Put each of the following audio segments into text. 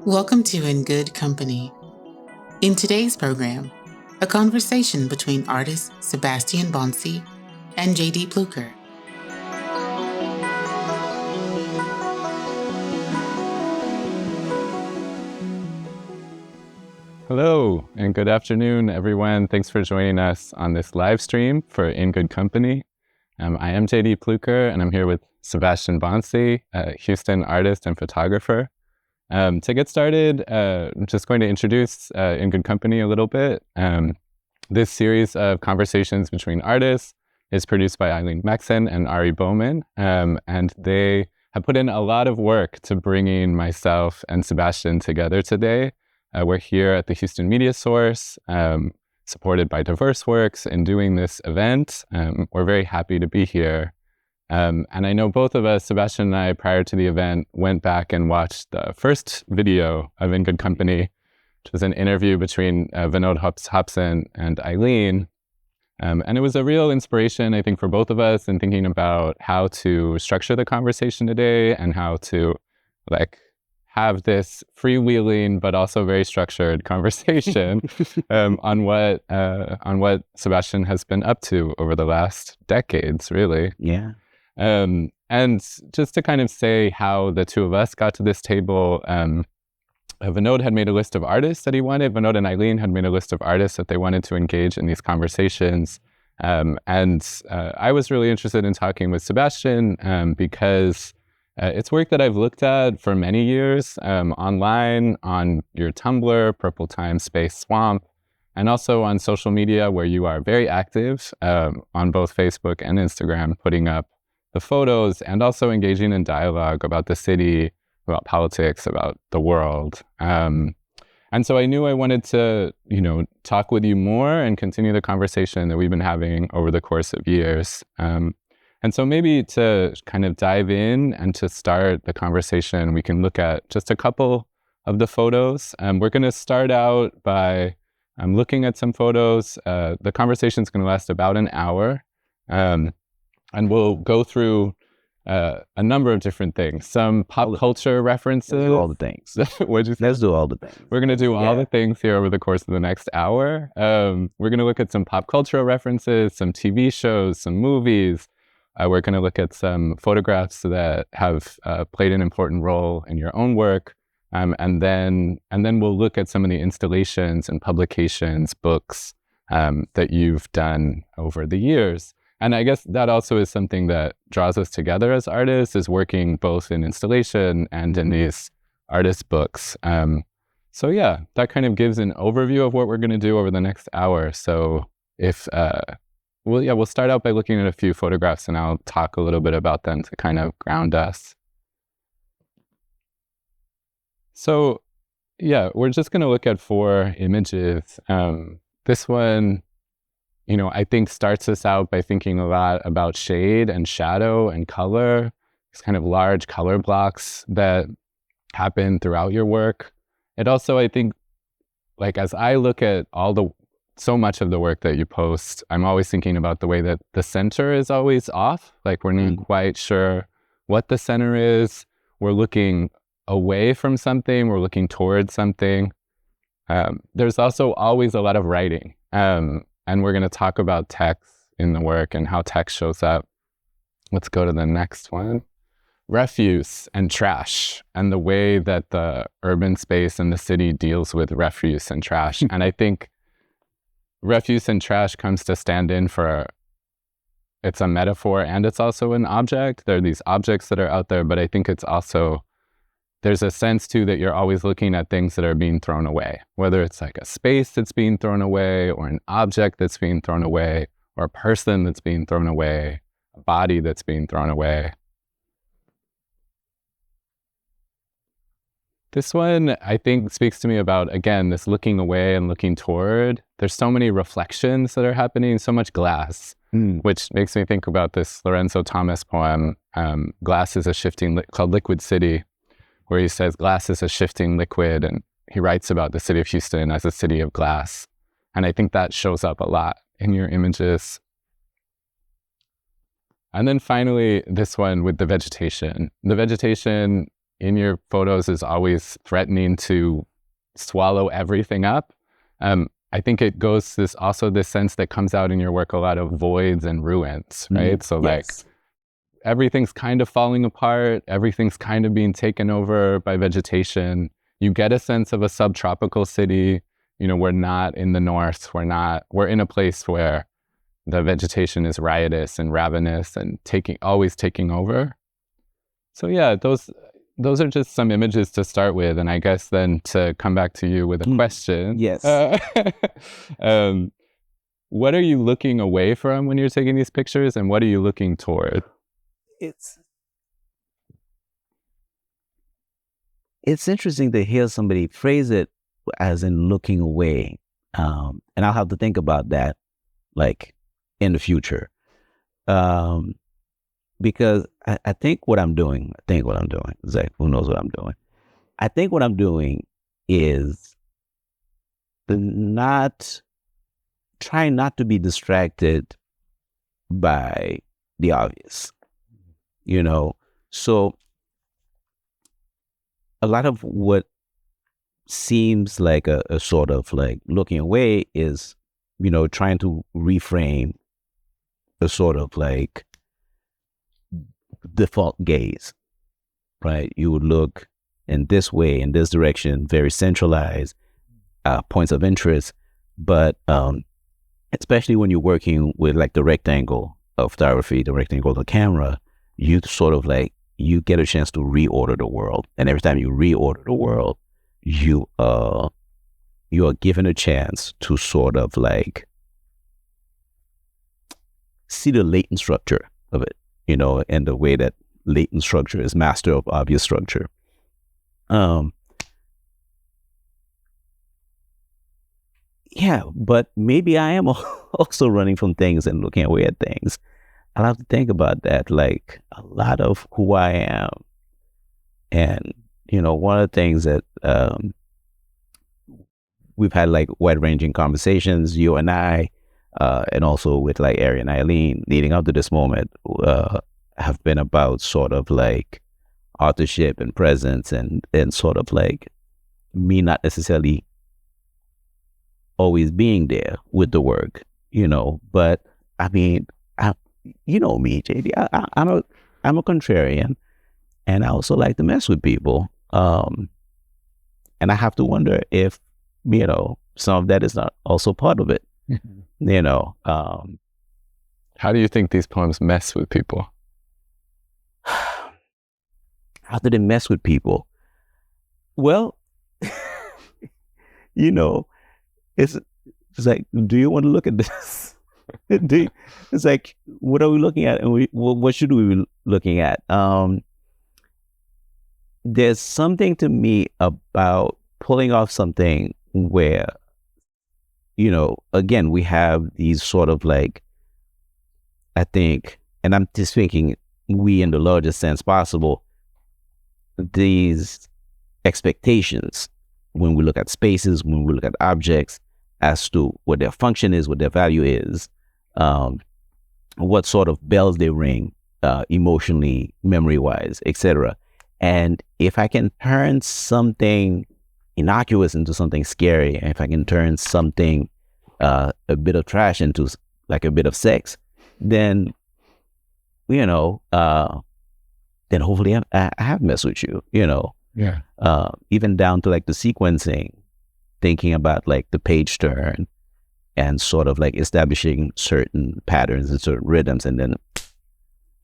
Welcome to In Good Company. In today's program, a conversation between artist Sebastien Boncy and J.D. Pluecker. Hello and good afternoon, everyone. Thanks for joining us on this live stream for In Good Company. I am J.D. Pluecker, and I'm here with Sebastien Boncy, a Houston artist and photographer. To get started, I'm just going to introduce In Good Company a little bit. This series of conversations between artists is produced by Eileen Mexon and Ari Bowman, and they have put in a lot of work to bringing myself and Sebastien together today. We're here at the Houston Media Source, supported by Diverse Works, in doing this event. We're very happy to be here. And I know both of us, Sebastien and I, prior to the event, went back and watched the first video of In Good Company, which was an interview between Vinod Hobson and Eileen. And it was a real inspiration, I think, for both of us in thinking about how to structure the conversation today and how to, have this freewheeling but also very structured conversation on what Sebastien has been up to over the last decades, really. Yeah. And just to kind of say how the two of us got to this table, Vinod had made a list of artists that he wanted. Vinod and Eileen had made a list of artists that they wanted to engage in these conversations. And I was really interested in talking with Sebastien because it's work that I've looked at for many years online, on your Tumblr, Purple Time Space Swamp, and also on social media where you are very active on both Facebook and Instagram, putting up the photos and also engaging in dialogue about the city, about politics, about the world. And so I knew I wanted to, talk with you more and continue the conversation that we've been having over the course of years. And so maybe to kind of dive in and to start the conversation, we can look at just a couple of the photos. We're going to start out by looking at some photos. The conversation is going to last about an hour. And we'll go through a number of different things. Some pop culture references. Let's do all the things. What'd you say? Let's do all the things. We're going to do all the things here over the course of the next hour. We're going to look at some pop cultural references, some TV shows, some movies. We're going to look at some photographs that have played an important role in your own work. And then we'll look at some of the installations and publications, books that you've done over the years. And I guess that also is something that draws us together as artists, is working both in installation and in these artist books. So yeah, that kind of gives an overview of what we're going to do over the next hour. So we'll start out by looking at a few photographs and I'll talk a little bit about them to kind of ground us. So yeah, we're just going to look at 4 images. This one, I think starts us out by thinking a lot about shade and shadow and color. These kind of large color blocks that happen throughout your work. It also, I think, as I look at so much of the work that you post, I'm always thinking about the way that the center is always off. We're not quite sure what the center is. We're looking away from something. We're looking towards something. There's also always a lot of writing. And we're going to talk about text in the work and how text shows up. Let's go to the next one. Refuse and trash, and the way that the urban space and the city deals with refuse and trash. And I think refuse and trash comes to stand in for, it's a metaphor and it's also an object. There are these objects that are out there, but I think it's also, there's a sense too that you're always looking at things that are being thrown away, whether it's like a space that's being thrown away or an object that's being thrown away or a person that's being thrown away, a body that's being thrown away. This one, I think, speaks to me about, again, this looking away and looking toward. There's so many reflections that are happening, so much glass, which makes me think about this Lorenzo Thomas poem, Glass is a Shifting, called Liquid City, where he says glass is a shifting liquid, and he writes about the city of Houston as a city of glass. And I think that shows up a lot in your images. And then finally, this one with the vegetation. The vegetation in your photos is always threatening to swallow everything up. I think it goes this sense that comes out in your work, a lot of voids and ruins, right? So like everything's kind of falling apart, everything's kind of being taken over by vegetation. You get a sense of a subtropical city. You know, we're not in the north, we're in a place where the vegetation is riotous and ravenous and always taking over. So yeah, those are just some images to start with. And I guess then to come back to you with a question. Yes. What are you looking away from when you're taking these pictures, and what are you looking toward? It's interesting to hear somebody phrase it as in looking away. And I'll have to think about that, like, in the future. Because I think what I'm doing, it's like, who knows what I'm doing? I think what I'm doing is trying not to be distracted by the obvious, you know? So a lot of what seems like a sort of like looking away is, you know, trying to reframe a sort of like default gaze, right? You would look in this way, in this direction, very centralized, points of interest. But especially when you're working with like the rectangle of photography, the rectangle of the camera, you sort of like, you get a chance to reorder the world. And every time you reorder the world, you are given a chance to sort of like see the latent structure of it, you know, and the way that latent structure is master of obvious structure. Yeah, but maybe I am also running from things and looking away at things. I'll have to think about that, like a lot of who I am. And, you know, one of the things that we've had like wide-ranging conversations, you and I, and also with like Ari and Eileen leading up to this moment, have been about sort of like authorship and presence and sort of like me not necessarily always being there with the work, you know. But I mean, you know me, JD. I'm a contrarian, and I also like to mess with people. And I have to wonder if, you know, some of that is not also part of it. You know. How do you think these poems mess with people? How do they mess with people? Well, you know, it's like, do you want to look at this? It's like, what are we looking at, and what should we be looking at? There's something to me about pulling off something where, you know, again, we have these sort of like, I think, and I'm just thinking we in the largest sense possible, these expectations when we look at spaces, when we look at objects, as to what their function is, what their value is, what sort of bells they ring, emotionally, memory-wise, etc. And if I can turn something innocuous into something scary, and if I can turn something, a bit of trash into like a bit of sex, then, you know, then hopefully I have messed with you, you know. Yeah. Even down to like the sequencing, thinking about like the page turn and sort of like establishing certain patterns and certain rhythms, and then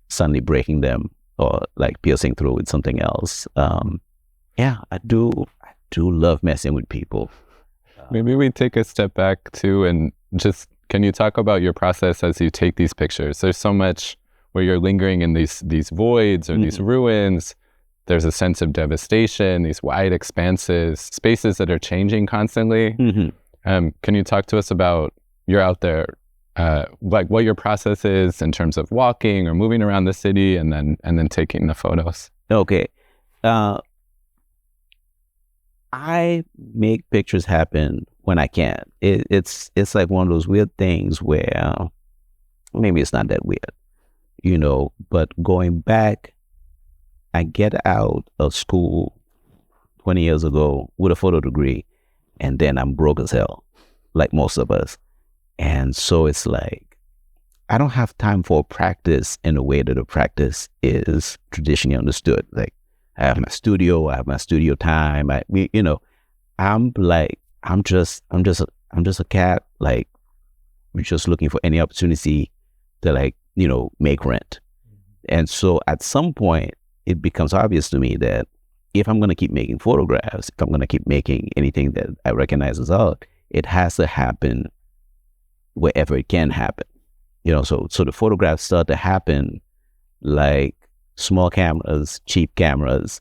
suddenly breaking them or like piercing through with something else. Yeah, I do love messing with people. Maybe we take a step back too, and just, can you talk about your process as you take these pictures? There's so much where you're lingering in these voids or these ruins. There's a sense of devastation, these wide expanses, spaces that are changing constantly. Can you talk to us about, you're out there, like what your process is in terms of walking or moving around the city and then taking the photos? Okay. I make pictures happen when I can. It's like one of those weird things where maybe it's not that weird, you know, but going back I get out of school 20 years ago with a photo degree, and then I'm broke as hell, like most of us. And so it's like, I don't have time for practice in a way that a practice is traditionally understood. Like, I have my studio, I have my studio time. I'm just a cat, like, just looking for any opportunity to, like, make rent. And so at some point, it becomes obvious to me that if I'm going to keep making photographs, if I'm going to keep making anything that I recognize as art, it has to happen wherever it can happen. So the photographs start to happen like small cameras, cheap cameras,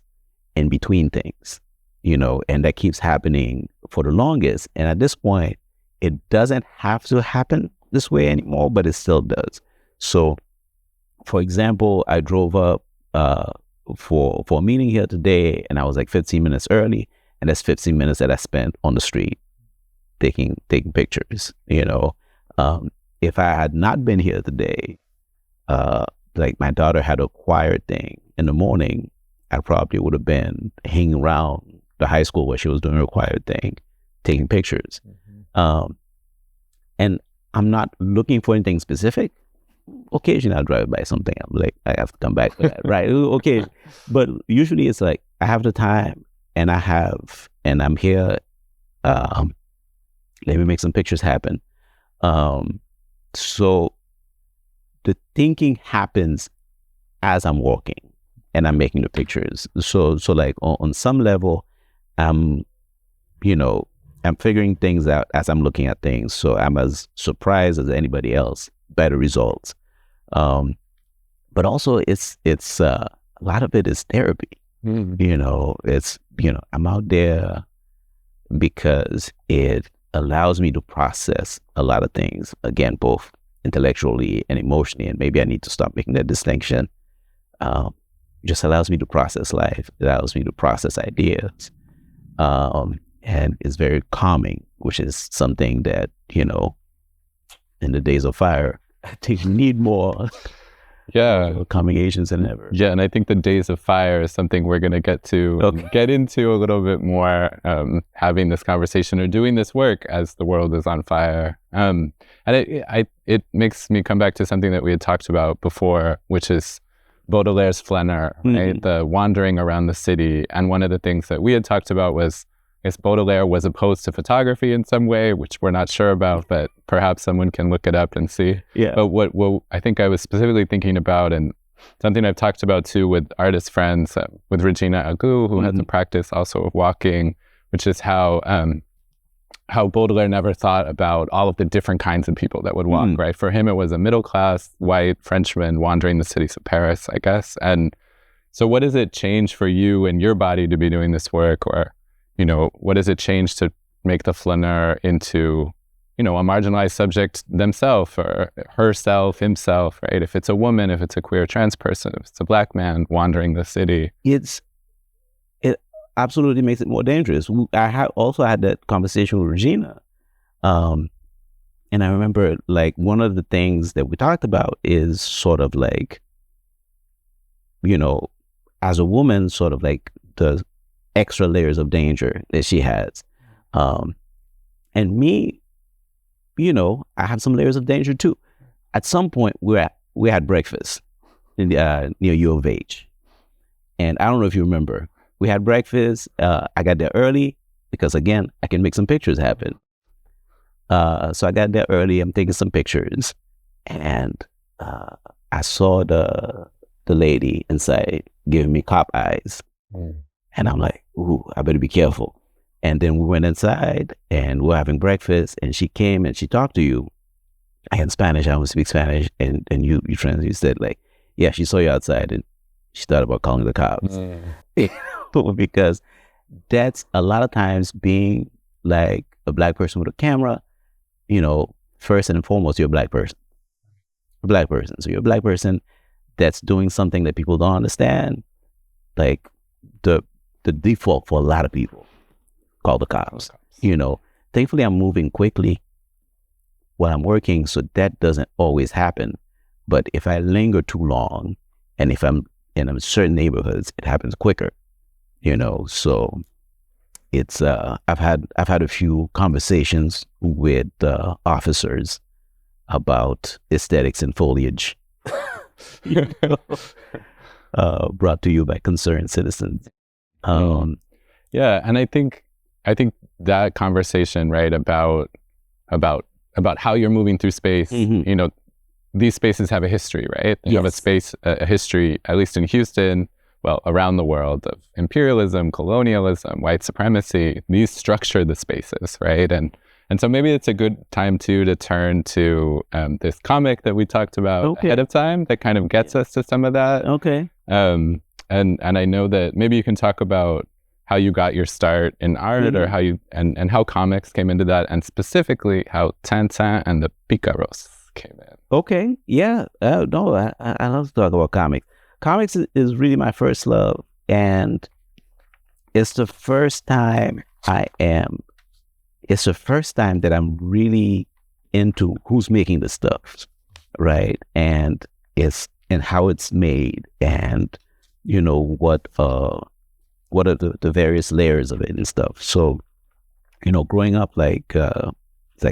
in between things, and that keeps happening for the longest. And at this point, it doesn't have to happen this way anymore, but it still does. So, for example, I drove up for a meeting here today, and I was like 15 minutes early, and that's 15 minutes that I spent on the street taking pictures. If I had not been here today, like my daughter had a choir thing in the morning, I probably would have been hanging around the high school where she was doing her choir thing, taking pictures. And I'm not looking for anything specific. Occasionally I'll drive by something, I'm like, I have to come back for that, right? Okay. But usually it's like, I have the time and I'm here, let me make some pictures happen. So the thinking happens as I'm walking and I'm making the pictures. So like on some level, I'm figuring things out as I'm looking at things. So I'm as surprised as anybody else by the results. But also it's a lot of it is therapy. It's, I'm out there because it allows me to process a lot of things, again, both intellectually and emotionally, and maybe I need to stop making that distinction. Just allows me to process life. It allows me to process ideas. And it's very calming, which is something that, in the days of fire, I think we need more calming agents than ever. Yeah, and I think the days of fire is something we're going to get into a little bit more, having this conversation or doing this work as the world is on fire. And it makes me come back to something that we had talked about before, which is Baudelaire's flaneur, right? The wandering around the city. And one of the things that we had talked about was, I guess Baudelaire was opposed to photography in some way, which we're not sure about, but perhaps someone can look it up and see. Yeah. But what I think I was specifically thinking about, and something I've talked about too with artist friends, with Regina Agu, who has a practice also of walking, which is how Baudelaire never thought about all of the different kinds of people that would walk, right? For him, it was a middle-class white Frenchman wandering the cities of Paris, I guess. And so what does it change for you and your body to be doing this work? Or, what does it change to make the flaneur into, a marginalized subject themselves or herself, himself, right? If it's a woman, if it's a queer trans person, if it's a Black man wandering the city. It absolutely makes it more dangerous. I also had that conversation with Regina. And I remember, like, one of the things that we talked about is sort of like, as a woman, sort of like the extra layers of danger that she has. And me, I have some layers of danger too. At some point, we had breakfast in the, near U of H. And I don't know if you remember, we had breakfast. I got there early because, again, I can make some pictures happen. So I got there early. I'm taking some pictures. And I saw the lady inside giving me cop eyes. And I'm like, ooh, I better be careful. And then we went inside and we're having breakfast, and she came and she talked to you. I had Spanish, I don't speak Spanish, and you said, like, yeah, she saw you outside and she thought about calling the cops. Because that's a lot of times, being like a Black person with a camera, first and foremost, you're a Black person. So you're a Black person that's doing something that people don't understand. Like, the default for a lot of people, call the cops. Thankfully I'm moving quickly while I'm working, so that doesn't always happen. But if I linger too long, and if I'm in certain neighborhoods, it happens quicker, so it's, I've had a few conversations with officers about aesthetics and foliage, brought to you by concerned citizens. Yeah, and I think that conversation, right, about how you're moving through space, these spaces have a history, right? They have a history, at least in Houston, well, around the world, of imperialism, colonialism, white supremacy. These structure the spaces, right? And so maybe it's a good time to turn to this comic that we talked about ahead of time that kind of gets us to some of that. Okay. And I know that maybe you can talk about how you got your start in art, or how you and how comics came into that, and specifically how Tintin and the Picaros came in. Okay, yeah. No, I love to talk about comics. Comics is really my first love, and it's the first time that I'm really into who's making the stuff, right? And how it's made, and what are the various layers of it and stuff. So, growing up, like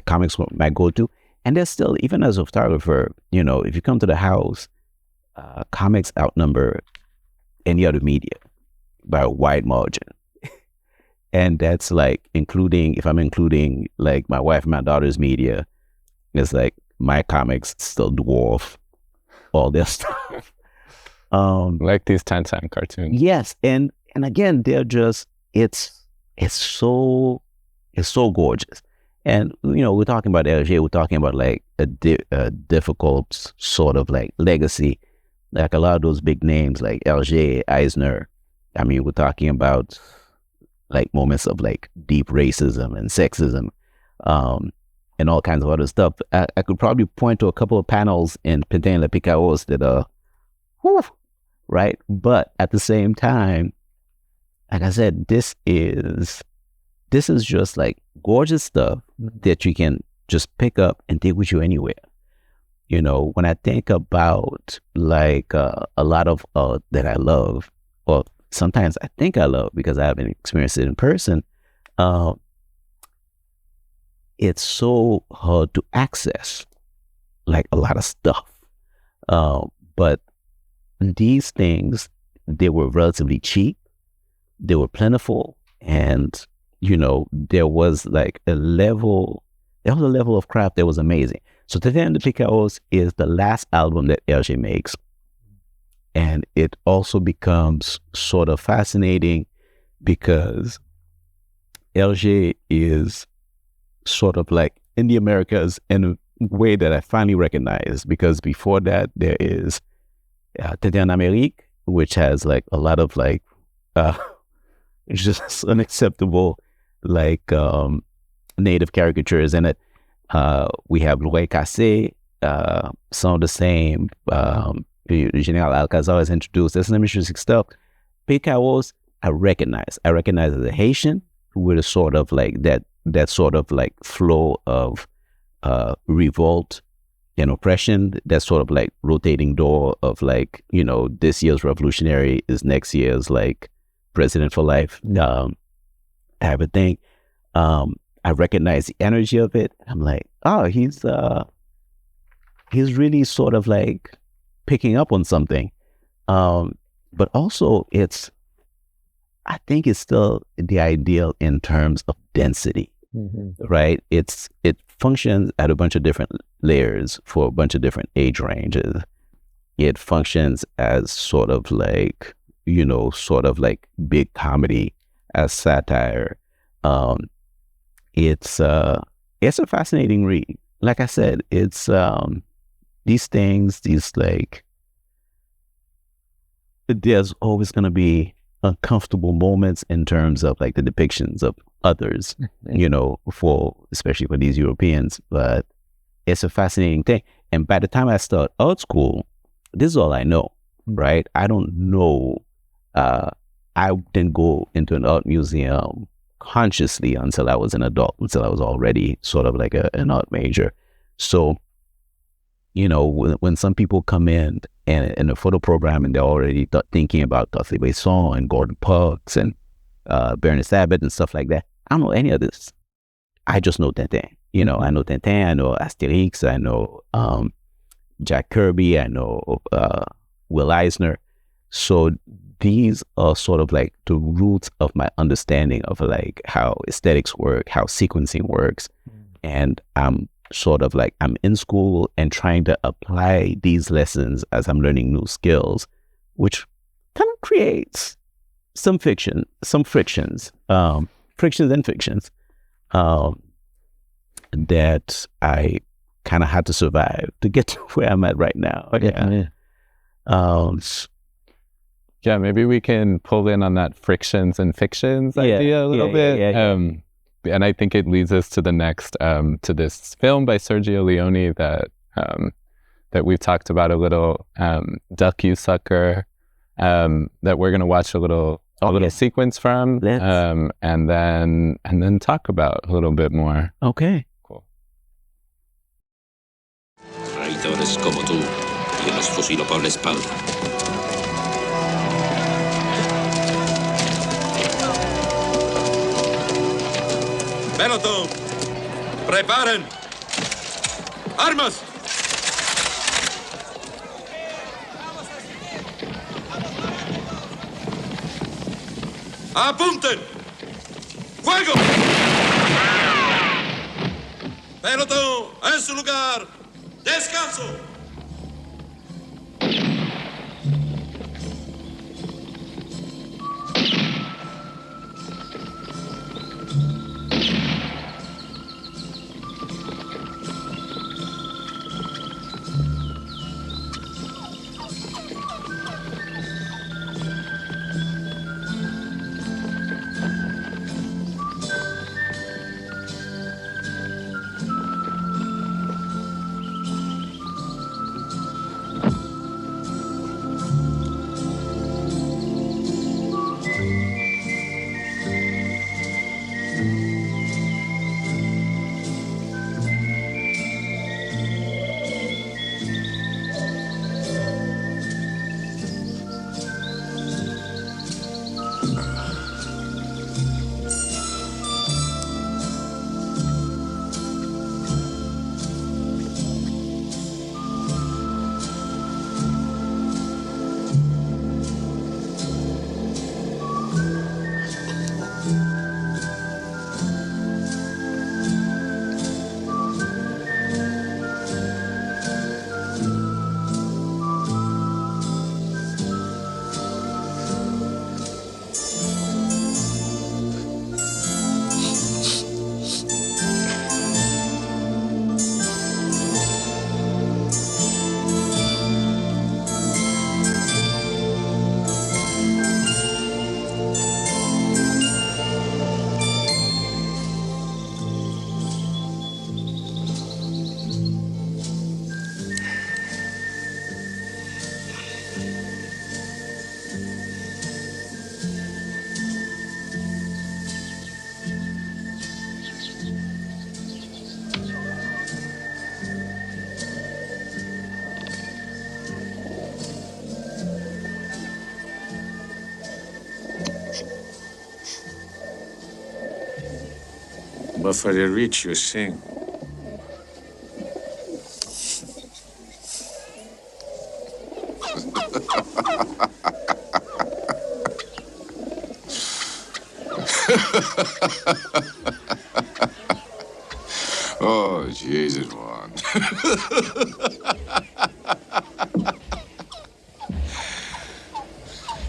comics were my go-to. And there's still, even as a photographer, if you come to the house, comics outnumber any other media by a wide margin. And that's like if I'm including like my wife and my daughter's media, it's like my comics still dwarf all their stuff. Like these Tintin cartoons. Yes, and again, they're just it's so gorgeous. And we're talking about Hergé, we're talking about like a difficult sort of like legacy, like a lot of those big names like Hergé, Eisner. I mean, we're talking about like moments of like deep racism and sexism, and all kinds of other stuff. I could probably point to a couple of panels in Tintin and the Picaros that are, right? But at the same time, like I said, this is just like gorgeous stuff that you can just pick up and take with you anywhere. When I think about like a lot of that I love, or sometimes I think I love because I haven't experienced it in person, it's so hard to access, like a lot of stuff. But these things, they were relatively cheap, they were plentiful, and there was a level of craft that was amazing. So Tintin and the Picaros is the last album that Hergé makes, and it also becomes sort of fascinating because Hergé is sort of like in the Americas in a way that I finally recognize, because before that there is Tintin en Amérique, which has like a lot of like it's just unacceptable native caricatures in it. We have Louis Cassé, some of the same General Alcazar has introduced. There's some interesting stuff. Picaros, I recognize as a Haitian with a sort of like that sort of like flow of revolt and oppression, that sort of like rotating door of like, this year's revolutionary is next year's like president for life type of thing. I recognize the energy of it. I'm like, oh, he's really sort of like picking up on something. But also I think it's still the ideal in terms of density, right? It functions at a bunch of different layers for a bunch of different age ranges. It functions as sort of like, sort of like big comedy, as satire. It's a fascinating read. Like I said, it's these things, there's always going to be uncomfortable moments in terms of like the depictions of others, especially for these Europeans, but it's a fascinating thing. And by the time I start art school, this is all I know, right? I don't know. I didn't go into an art museum consciously until I was an adult, until I was already sort of like an art major. So, when some people come in in the photo program, and they're already thinking about Dudley Besson and Gordon Parks and Bernice Abbott and stuff like that. I don't know any of this. I just know Tintin. You know, I know Tintin, I know Asterix, I know Jack Kirby, I know Will Eisner. So these are sort of like the roots of my understanding of like how aesthetics work, how sequencing works. And I'm sort of like, I'm in school and trying to apply these lessons as I'm learning new skills, which kind of creates some frictions and fictions that I kind of had to survive to get to where I'm at right now. Yeah, maybe we can pull in on that frictions and fictions idea a little bit. And I think it leads us to the next, to this film by Sergio Leone that we've talked about a little, Duck You Sucker, that we're going to watch a little sequence from, and then talk about a little bit more. Okay. Cool. Traidores como tú, yo los fusilo por la espalda. Pelotón, preparen. Armas. Apunten. Fuego. Pelotón, en su lugar. Descanso. But for the rich, you sing. Oh, Jesus, Juan.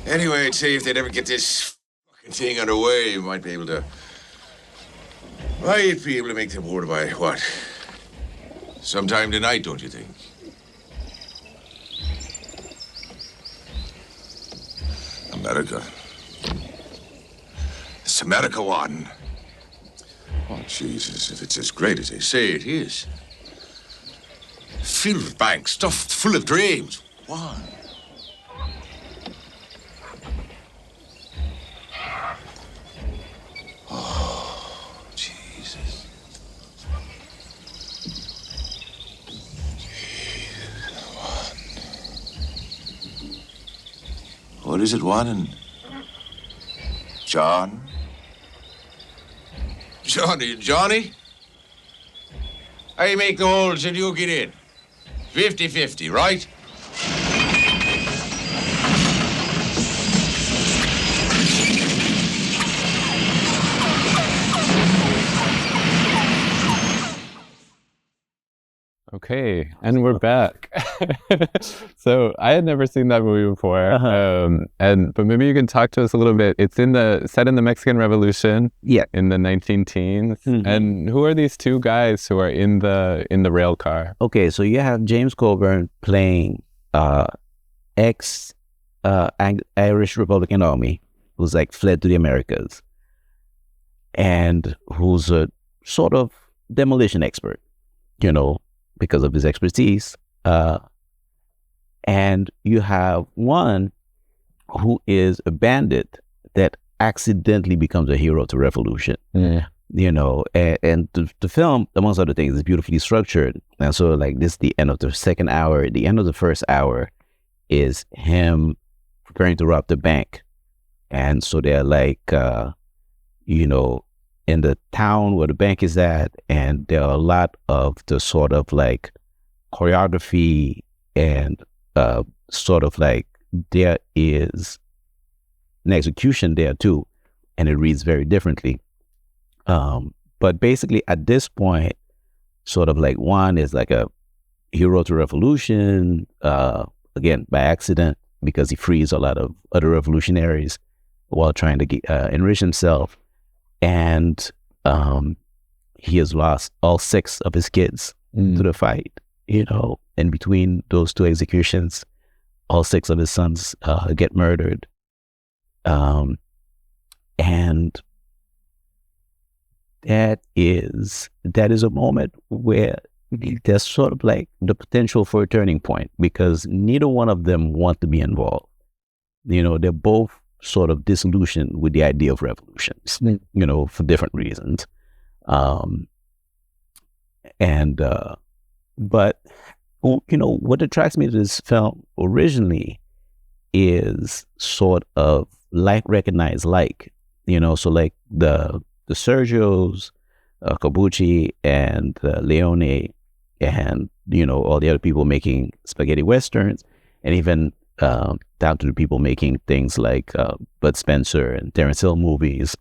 Anyway, I'd say if they'd ever get this fucking thing underway, you might be able to... Might be able to make them board by, what? Sometime tonight, don't you think? America. It's America, Juan. Oh, Jesus, if it's as great as they say it is. Filled with banks, stuffed full of dreams. Juan. Oh, Jesus. Jesus, Juan. What is it, Juan? John? Johnny? I make the holes and you get in. 50-50, right? Okay, and we're back. So I had never seen that movie before, but maybe you can talk to us a little bit. It's set in the Mexican Revolution, in the 19-teens. And who are these two guys who are in the rail car? Okay, so you have James Coburn playing ex Irish Republican Army who's like fled to the Americas, and who's a sort of demolition expert, because of his expertise. And you have one who is a bandit that accidentally becomes a hero to revolution. And the film, amongst other things, is beautifully structured. And so like this is the end of the second hour. The end of the first hour is him preparing to rob the bank. And so they're like, in the town where the bank is at, and there are a lot of the sort of like choreography and sort of like there is an execution there too, and it reads very differently. But basically at this point, sort of like Juan is like a hero to revolution, again, by accident, because he frees a lot of other revolutionaries while trying to enrich himself. And he has lost all 6 of his kids to the fight, and between those 2 executions, all 6 of his sons get murdered. And that is a moment where there's sort of like the potential for a turning point, because neither one of them want to be involved. They're both sort of disillusioned with the idea of revolutions, for different reasons. But what attracts me to this film originally is sort of like recognized like, so like the Sergios, Corbucci and Leone, and all the other people making spaghetti westerns, and even down to the people making things like Bud Spencer and Terence Hill movies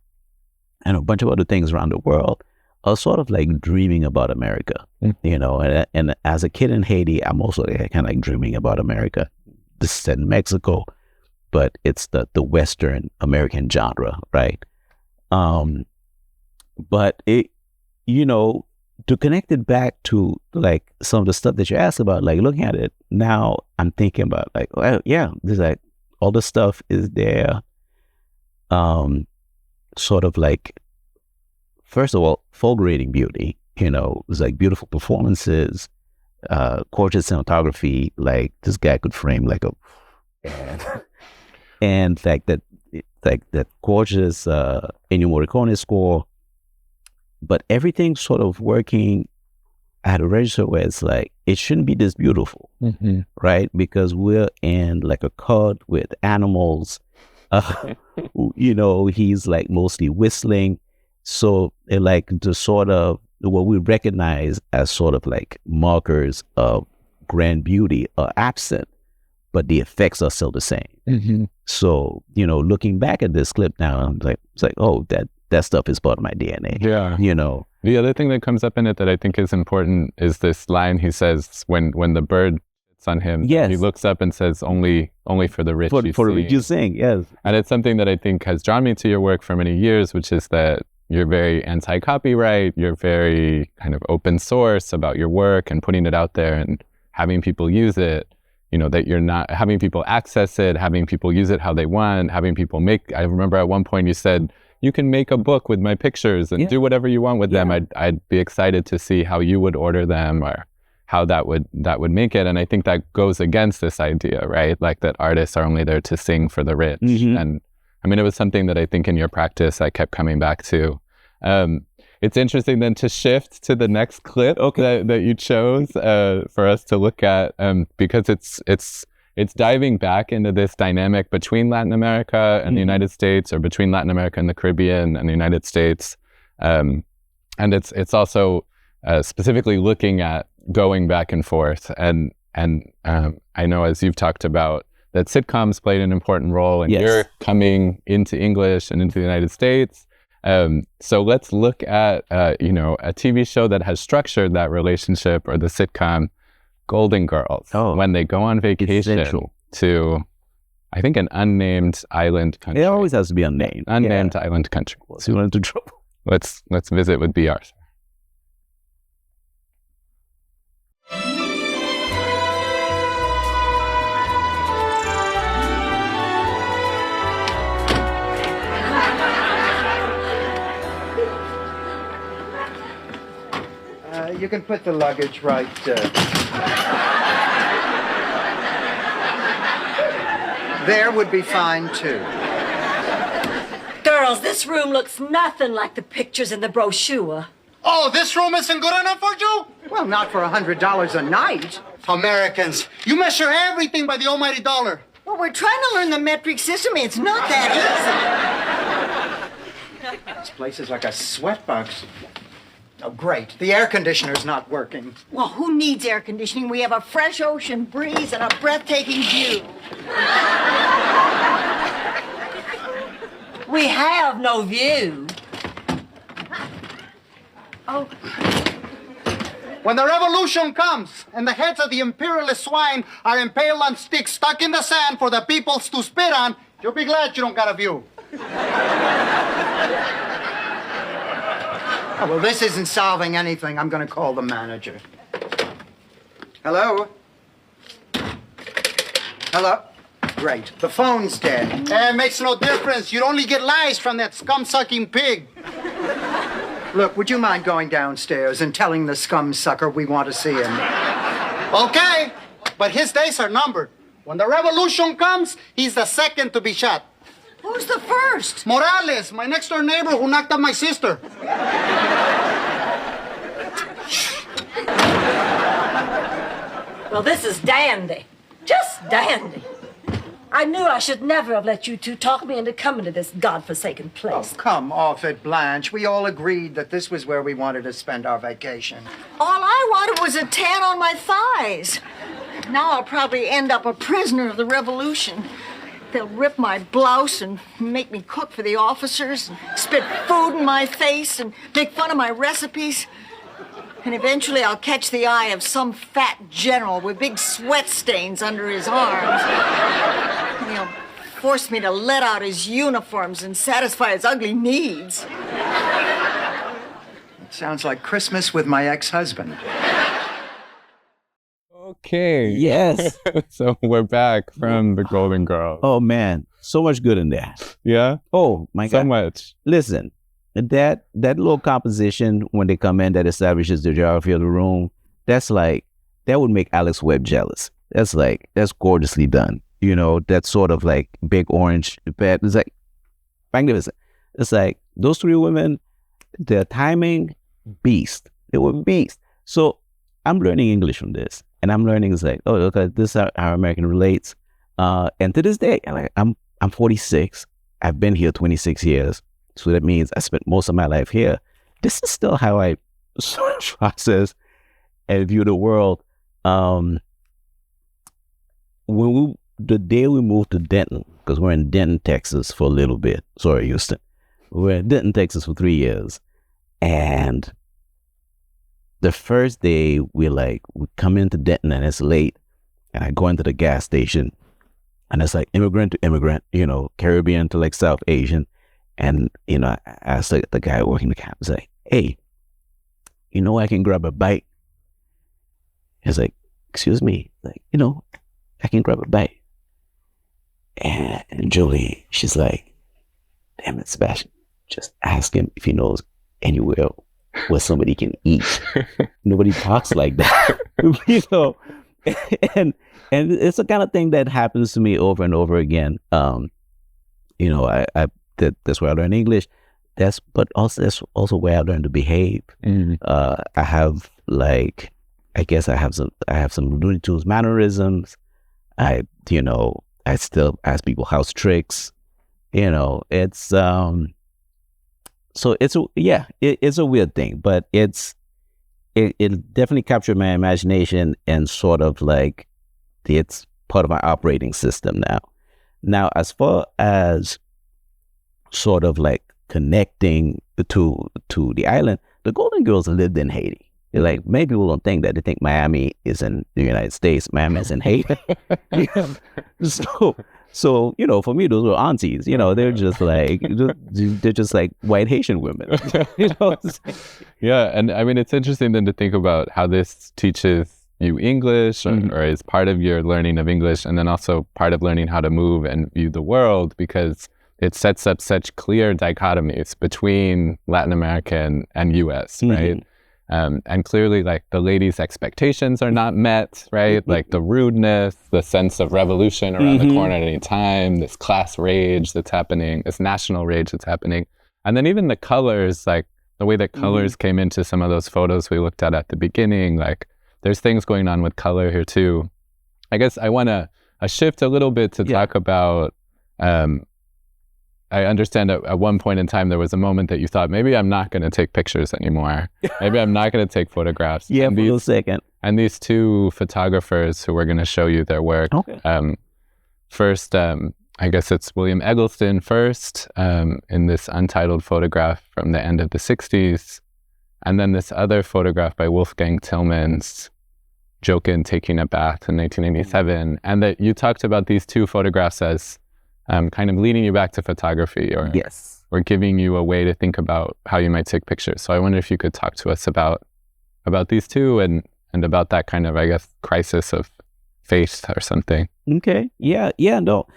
and a bunch of other things around the world, are sort of like dreaming about America, and as a kid in Haiti, I'm also kind of like dreaming about America. This is set in Mexico, but it's the Western American genre, right? But it, to connect it back to like some of the stuff that you asked about, like looking at it now, I'm thinking about like, well, yeah, there's like all the stuff is there. Sort of like, first of all, fulgurating beauty, it's like beautiful performances, gorgeous cinematography. Like this guy could frame like and like that gorgeous Ennio Morricone score. But everything's sort of working at a register where it's like, it shouldn't be this beautiful, right? Because we're in like a cult with animals. He's like mostly whistling. So it like the sort of what we recognize as sort of like markers of grand beauty are absent, but the effects are still the same. So, looking back at this clip now, it's like, oh, that stuff is part of my DNA. Yeah. The other thing that comes up in it that I think is important is this line he says when the bird hits on him. Yes. He looks up and says, only for the rich for the rich you sing, yes. And it's something that I think has drawn me to your work for many years, which is that you're very anti-copyright, you're very kind of open source about your work and putting it out there and having people use it, that you're not having people access it, having people use it how they want, having people I remember at one point you said, you can make a book with my pictures and do whatever you want with them. I'd be excited to see how you would order them or how that would make it. And I think that goes against this idea, right? Like that artists are only there to sing for the rich. And I mean, it was something that I think in your practice, I kept coming back to. It's interesting then to shift to the next clip that you chose for us to look at, because it's it's diving back into this dynamic between Latin America and the United States, or between Latin America and the Caribbean and the United States. And it's also specifically looking at going back and forth. And I know, as you've talked about, that sitcoms played an important role, and you're coming into English and into the United States. So let's look at, a TV show that has structured that relationship, or the sitcom Golden Girls, when they go on vacation to, I think, an unnamed island country. It always has to be unnamed. Unnamed island country. So you run into trouble. Let's visit with B. Arthur. You can put the luggage right. There would be fine, too. Girls, this room looks nothing like the pictures in the brochure. Oh, this room isn't good enough for you? Well, not for $100 a night. Americans, you measure everything by the almighty dollar. Well, we're trying to learn the metric system. It's not that easy. This place is like a sweatbox. Oh, great. The air conditioner's not working. Well, who needs air conditioning? We have a fresh ocean breeze and a breathtaking view. We have no view. Oh. When the revolution comes and the heads of the imperialist swine are impaled on sticks stuck in the sand for the peoples to spit on, you'll be glad you don't got a view. Oh, well, this isn't solving anything. I'm going to call the manager. Hello? Hello? Great. The phone's dead. It makes no difference. You'd only get lies from that scum-sucking pig. Look, would you mind going downstairs and telling the scum sucker we want to see him? Okay, but his days are numbered. When the revolution comes, he's the second to be shot. Who's the first? Morales, my next-door neighbor who knocked up my sister. Well, this is dandy. Just dandy. I knew I should never have let you two talk me into coming to this godforsaken place. Oh, come off it, Blanche. We all agreed that this was where we wanted to spend our vacation. All I wanted was a tan on my thighs. Now I'll probably end up a prisoner of the revolution. They'll rip my blouse and make me cook for the officers, and spit food in my face and make fun of my recipes. And eventually I'll catch the eye of some fat general with big sweat stains under his arms. And he'll force me to let out his uniforms and satisfy his ugly needs. It sounds like Christmas with my ex-husband. Okay. Yes. So we're back from the Golden Girls. Oh, man. So much good in there. Yeah? Oh, my God. So much. Listen, that little composition when they come in that establishes the geography of the room, that would make Alex Webb jealous. That's gorgeously done. You know, that sort of like big orange bed. It's like magnificent. It's like those three women, their timing, beast. They were beast. So I'm learning English from this. And I'm learning, it's like, oh, look, this is how American relates. And to this day, I'm 46. I've been here 26 years. So that means I spent most of my life here. This is still how I sort of process and view the world. The day we moved to Denton, because we're in Denton, Texas for a little bit. Sorry, Houston. We're in Denton, Texas for 3 years. And the first day we come into Denton and it's late, and I go into the gas station and it's like immigrant to immigrant, Caribbean to like South Asian. And, I asked the guy working the cab, I say, hey, I can grab a bite. He's like, excuse me, I can grab a bite. And Julie, she's like, damn it, Sebastian, just ask him if he knows anywhere where somebody can eat. Nobody talks like that. And it's the kind of thing that happens to me over and over again. That's where I learn English. That's also where I learn to behave. Mm-hmm. I have some Looney Tunes mannerisms. I I still ask people house tricks. It's so it's a weird thing, but it definitely captured my imagination, and sort of like it's part of my operating system now. Now, as far as sort of like connecting to the island, the Golden Girls lived in Haiti. Like, many people don't think that. They think Miami is in the United States. Miami is in Haiti. So for me, those were aunties. They're just like white Haitian women. Yeah, and I mean, it's interesting then to think about how this teaches you English, or is part of your learning of English, and then also part of learning how to move and view the world, because it sets up such clear dichotomies between Latin America and US, right? And clearly, like, the ladies' expectations are not met, right? Like the rudeness, the sense of revolution around the corner at any time, this class rage that's happening, this national rage that's happening. And then even the colors, like the way that colors came into some of those photos we looked at the beginning, like there's things going on with color here too. I guess I want to shift a little bit to talk about, I understand at one point in time there was a moment that you thought, maybe I'm not going to take pictures anymore. Maybe I'm not going to take photographs. For a second. And these two photographers who we're going to show you their work. Okay. First, I guess it's William Eggleston first, in this untitled photograph from the end of the 60s. And then this other photograph by Wolfgang Tillmans, Jochen taking a bath in 1987. And that you talked about these two photographs as kind of leading you back to photography, or giving you a way to think about how you might take pictures. So I wonder if you could talk to us about these two and about that kind of, I guess, crisis of faith or something. Okay. Yeah. No,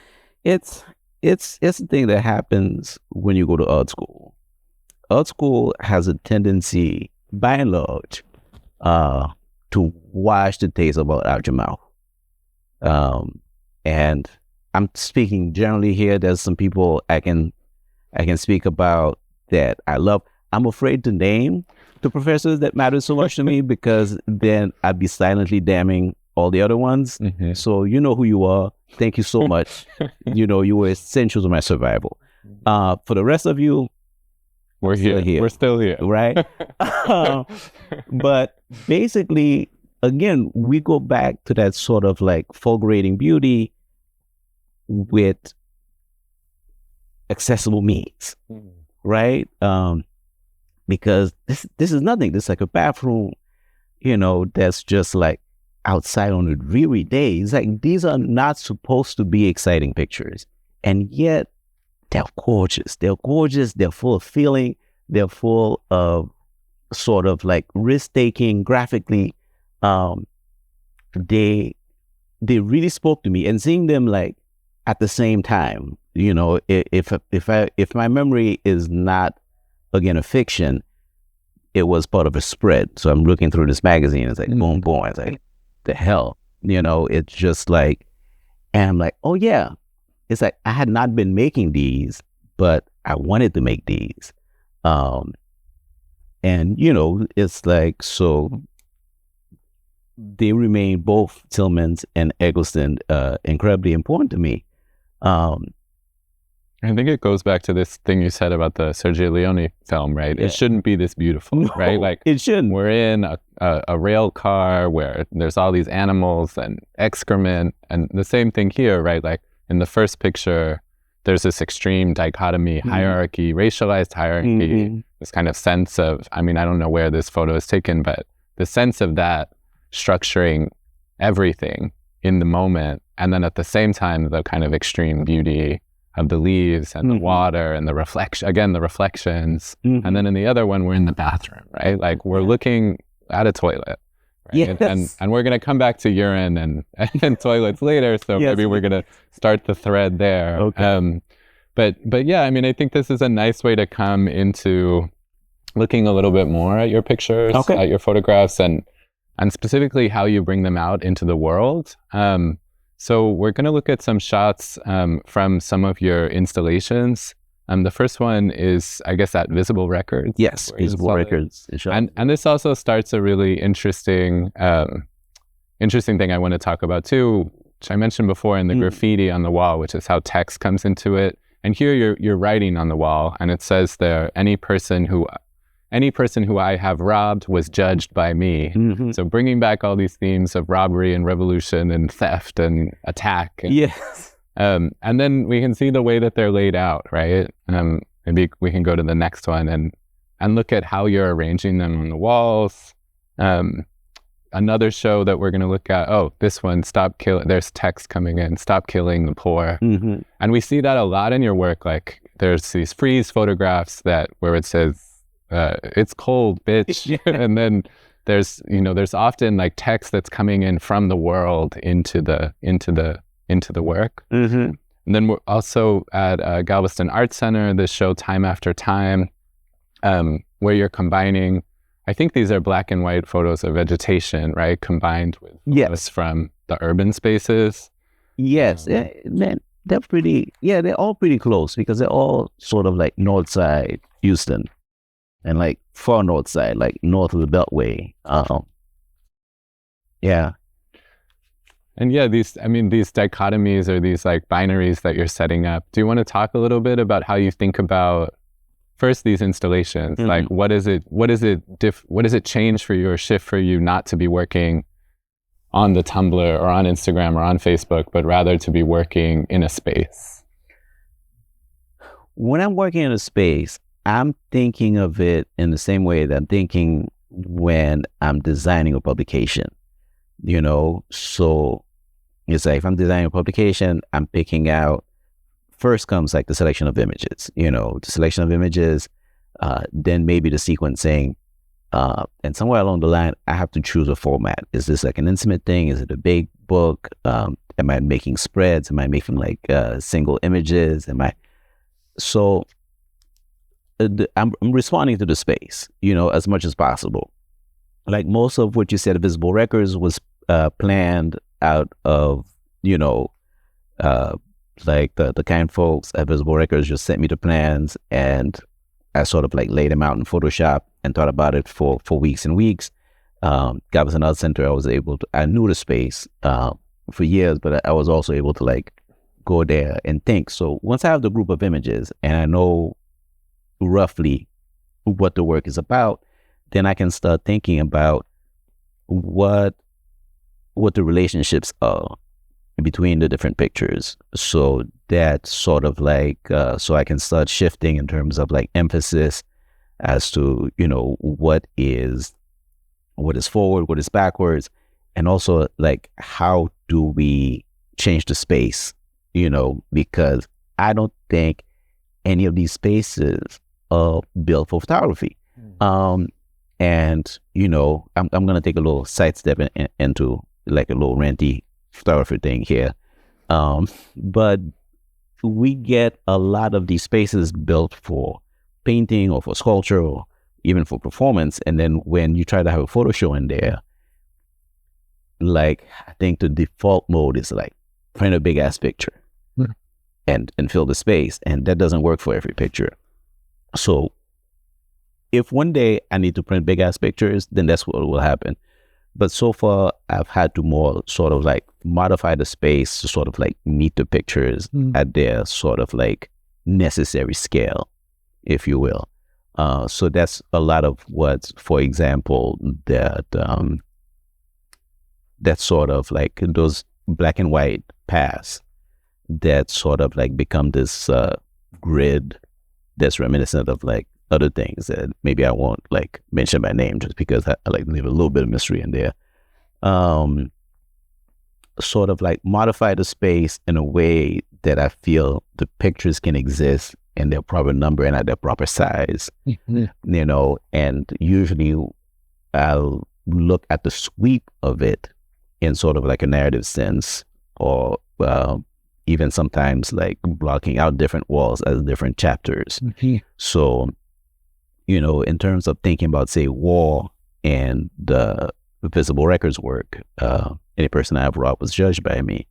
it's a thing that happens when you go to art school. Art school has a tendency, by and large, to wash the taste of art out your mouth. And I'm speaking generally here. There's some people I can speak about that I love. I'm afraid to name the professors that matter so much to me, because then I'd be silently damning all the other ones. So you know who you are. Thank you so much. You were essential to my survival. For the rest of you, we're here. We're still here. Right? But basically, again, we go back to that sort of like fulgurating beauty with accessible means, right? Because this is nothing. This is like a bathroom, that's just like outside on a dreary day. It's like, these are not supposed to be exciting pictures, and yet they're gorgeous. They're gorgeous. They're full of feeling. They're full of sort of like risk-taking graphically. They really spoke to me, and seeing them like at the same time, if my memory is not, again, a fiction, it was part of a spread. So I'm looking through this magazine, it's like boom, boom. It's like, the hell, it's just like, and I'm like, oh yeah. It's like, I had not been making these, but I wanted to make these. And it's like, so they remain, both Tillmans and Eggleston, incredibly important to me. I think it goes back to this thing you said about the Sergio Leone film, right? Yeah. It shouldn't be this beautiful, right? Like, it shouldn't. We're in a rail car where there's all these animals and excrement, and the same thing here, right? Like, in the first picture, there's this extreme dichotomy, hierarchy, racialized hierarchy, this kind of sense of, I mean, I don't know where this photo is taken, but the sense of that structuring everything in the moment, and then at the same time, the kind of extreme beauty of the leaves and the water and the reflections. And then in the other one, we're in the bathroom, right? Like, we're looking at a toilet, right? Yes. And we're going to come back to urine and toilets later. So maybe we're going to start the thread there. Okay. But yeah, I mean, I think this is a nice way to come into looking a little bit more at your pictures, at your photographs, and specifically how you bring them out into the world. So we're going to look at some shots from some of your installations. The first one is, I guess, at Visible Records. Yes, Visible Records. And this also starts a really interesting thing I want to talk about too, which I mentioned before in the graffiti on the wall, which is how text comes into it. And here you're writing on the wall, and it says there, any person who I have robbed was judged by me. So bringing back all these themes of robbery and revolution and theft and attack. Yes. And then we can see the way that they're laid out, right? Maybe we can go to the next one and look at how you're arranging them on the walls. Another show that we're going to look at, this one, stop killing, there's text coming in, stop killing the poor. And we see that a lot in your work. Like there's these freeze photographs where it says, it's cold, bitch. And then there's often like text that's coming in from the world into the work. And then we're also at Galveston Art Center, this show Time After Time, where you're combining, I think these are black and white photos of vegetation, right? Combined with photos from the urban spaces. Yes, they're pretty, they're all pretty close because they're all sort of like north side Houston and like far north side, like north of the Beltway. And these dichotomies or these like binaries that you're setting up. Do you want to talk a little bit about how you think about first these installations? Like what does it change for you or shift for you not to be working on the Tumblr or on Instagram or on Facebook, but rather to be working in a space? When I'm working in a space, I'm thinking of it in the same way that I'm thinking when I'm designing a publication, so it's like if I'm designing a publication, I'm picking out, first comes like the selection of images, the selection of images, then maybe the sequencing, and somewhere along the line, I have to choose a format. Is this like an intimate thing? Is it a big book? Am I making spreads? Am I making like single images? So I'm responding to the space, as much as possible. Like most of what you said, Visible Records was planned out of, like the kind folks at Visible Records just sent me the plans and I sort of like laid them out in Photoshop and thought about it for weeks and weeks. Galveston Art Center, I knew the space for years, but I was also able to like go there and think. So once I have the group of images and I know roughly what the work is about, then I can start thinking about what the relationships are between the different pictures. So that sort of like, so I can start shifting in terms of like emphasis as to, what is forward, what is backwards, and also like, how do we change the space, because I don't think any of these spaces are built for photography. And, I'm going to take a little sidestep into like a little ranty photography thing here. But we get a lot of these spaces built for painting or for sculpture or even for performance. And then when you try to have a photo show in there, like, I think the default mode is like print a big ass picture and fill the space. And that doesn't work for every picture. So if one day I need to print big ass pictures, then that's what will happen. But so far, I've had to more sort of like modify the space to sort of like meet the pictures at their sort of like necessary scale, if you will. So that's a lot of what, for example, that sort of like those black and white paths that sort of like become this grid that's reminiscent of like other things that maybe I won't like mention by name just because I like leave a little bit of mystery in there. Sort of like modify the space in a way that I feel the pictures can exist in their proper number and at their proper size, and usually I'll look at the sweep of it in sort of like a narrative sense, or even sometimes like blocking out different walls as different chapters. So, in terms of thinking about, say, war and the Visible Records work, any person I have robbed was judged by me.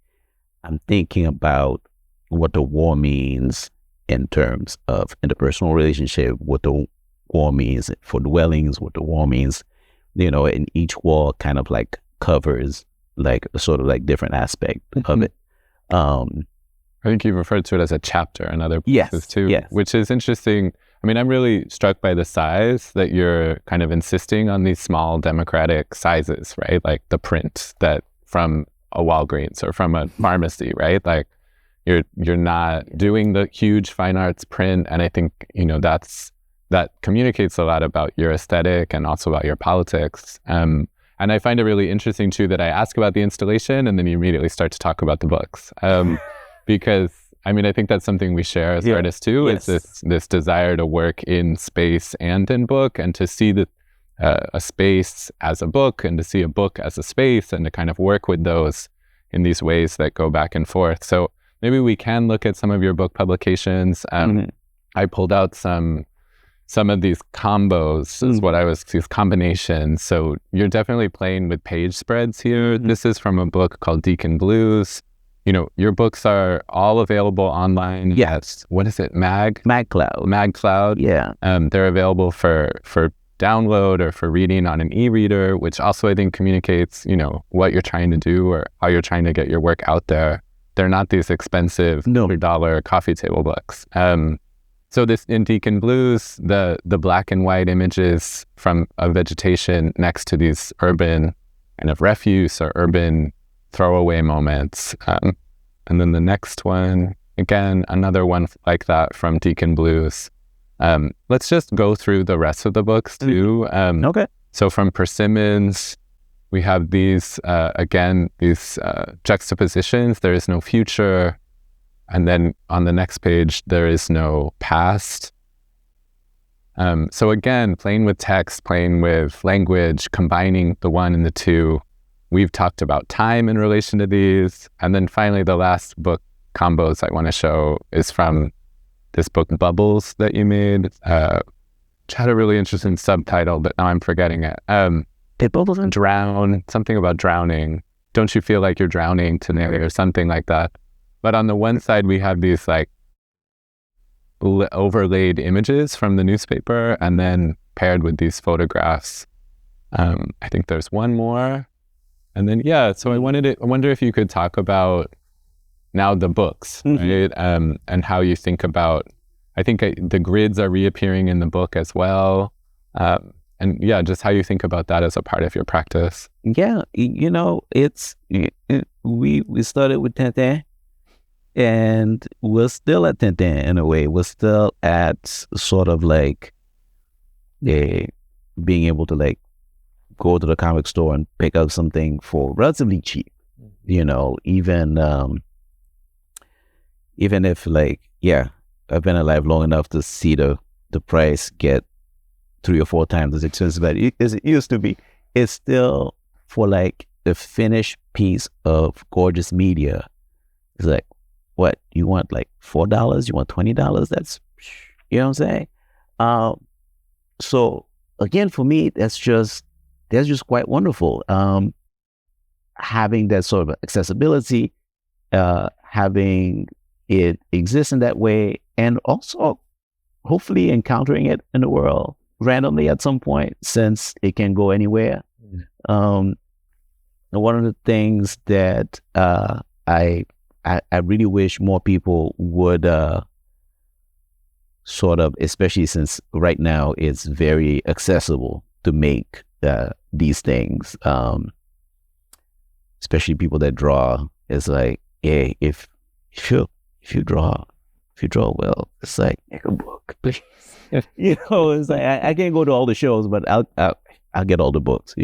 I'm thinking about what the war means in terms of interpersonal relationship, what the war means for dwellings, what the war means, and each wall kind of like covers like a sort of like different aspect of it. I think you referred to it as a chapter in other places too, which is interesting. I mean, I'm really struck by the size that you're kind of insisting on these small democratic sizes, right? Like the print that from a Walgreens or from a pharmacy, right? Like you're not doing the huge fine arts print. And I think, that communicates a lot about your aesthetic and also about your politics. And I find it really interesting too that I ask about the installation and then you immediately start to talk about the books. Because I mean, I think that's something we share as artists too. It's this desire to work in space and in book, and to see a space as a book, and to see a book as a space, and to kind of work with those in these ways that go back and forth. So maybe we can look at some of your book publications. I pulled out some of these combos, these combinations. So you're definitely playing with page spreads here. This is from a book called Deacon Blues. Your books are all available online. Yes. What is it? MagCloud. MagCloud. Yeah. They're available for download or for reading on an e-reader, which also I think communicates, what you're trying to do or how you're trying to get your work out there. They're not these expensive $100 coffee table books. So this in Deacon Blues, the black and white images from a vegetation next to these urban kind of refuse or urban throwaway moments. And then the next one, again, another one like that from Deacon Blues. Let's just go through the rest of the books too. Okay. So from Persimmons, we have these, these juxtapositions. There is no future. And then on the next page, there is no past. So again, playing with text, playing with language, combining the one and the two. We've talked about time in relation to these. And then finally, the last book combos I want to show is from this book, Bubbles, that you made, which had a really interesting subtitle, but now I'm forgetting it. Bubbles and Drown, something about drowning. Don't you feel like you're drowning today or something like that? But on the one side, we have these like overlaid images from the newspaper and then paired with these photographs. I think there's one more. And then, so I wonder if you could talk about now the books, right? And how you think about, I think the grids are reappearing in the book as well. And just how you think about that as a part of your practice. Yeah, it's, we started with Tintin and we're still at Tintin in a way. We're still at sort of like being able to like go to the comic store and pick up something for relatively cheap, even if like, I've been alive long enough to see the price get 3 or 4 times as expensive as it used to be. It's still for like a finished piece of gorgeous media. It's like, what, you want like $4? You want $20? That's, you know what I'm saying? So again, for me, that's just quite wonderful. Having that sort of accessibility, having it exist in that way, and also hopefully encountering it in the world randomly at some point, since it can go anywhere. One of the things that I really wish more people would sort of, especially since right now it's very accessible to make these things, especially people that draw, is like, hey, if you draw well, it's like, make a book, please. It's like I can't go to all the shows, but I'll get all the books,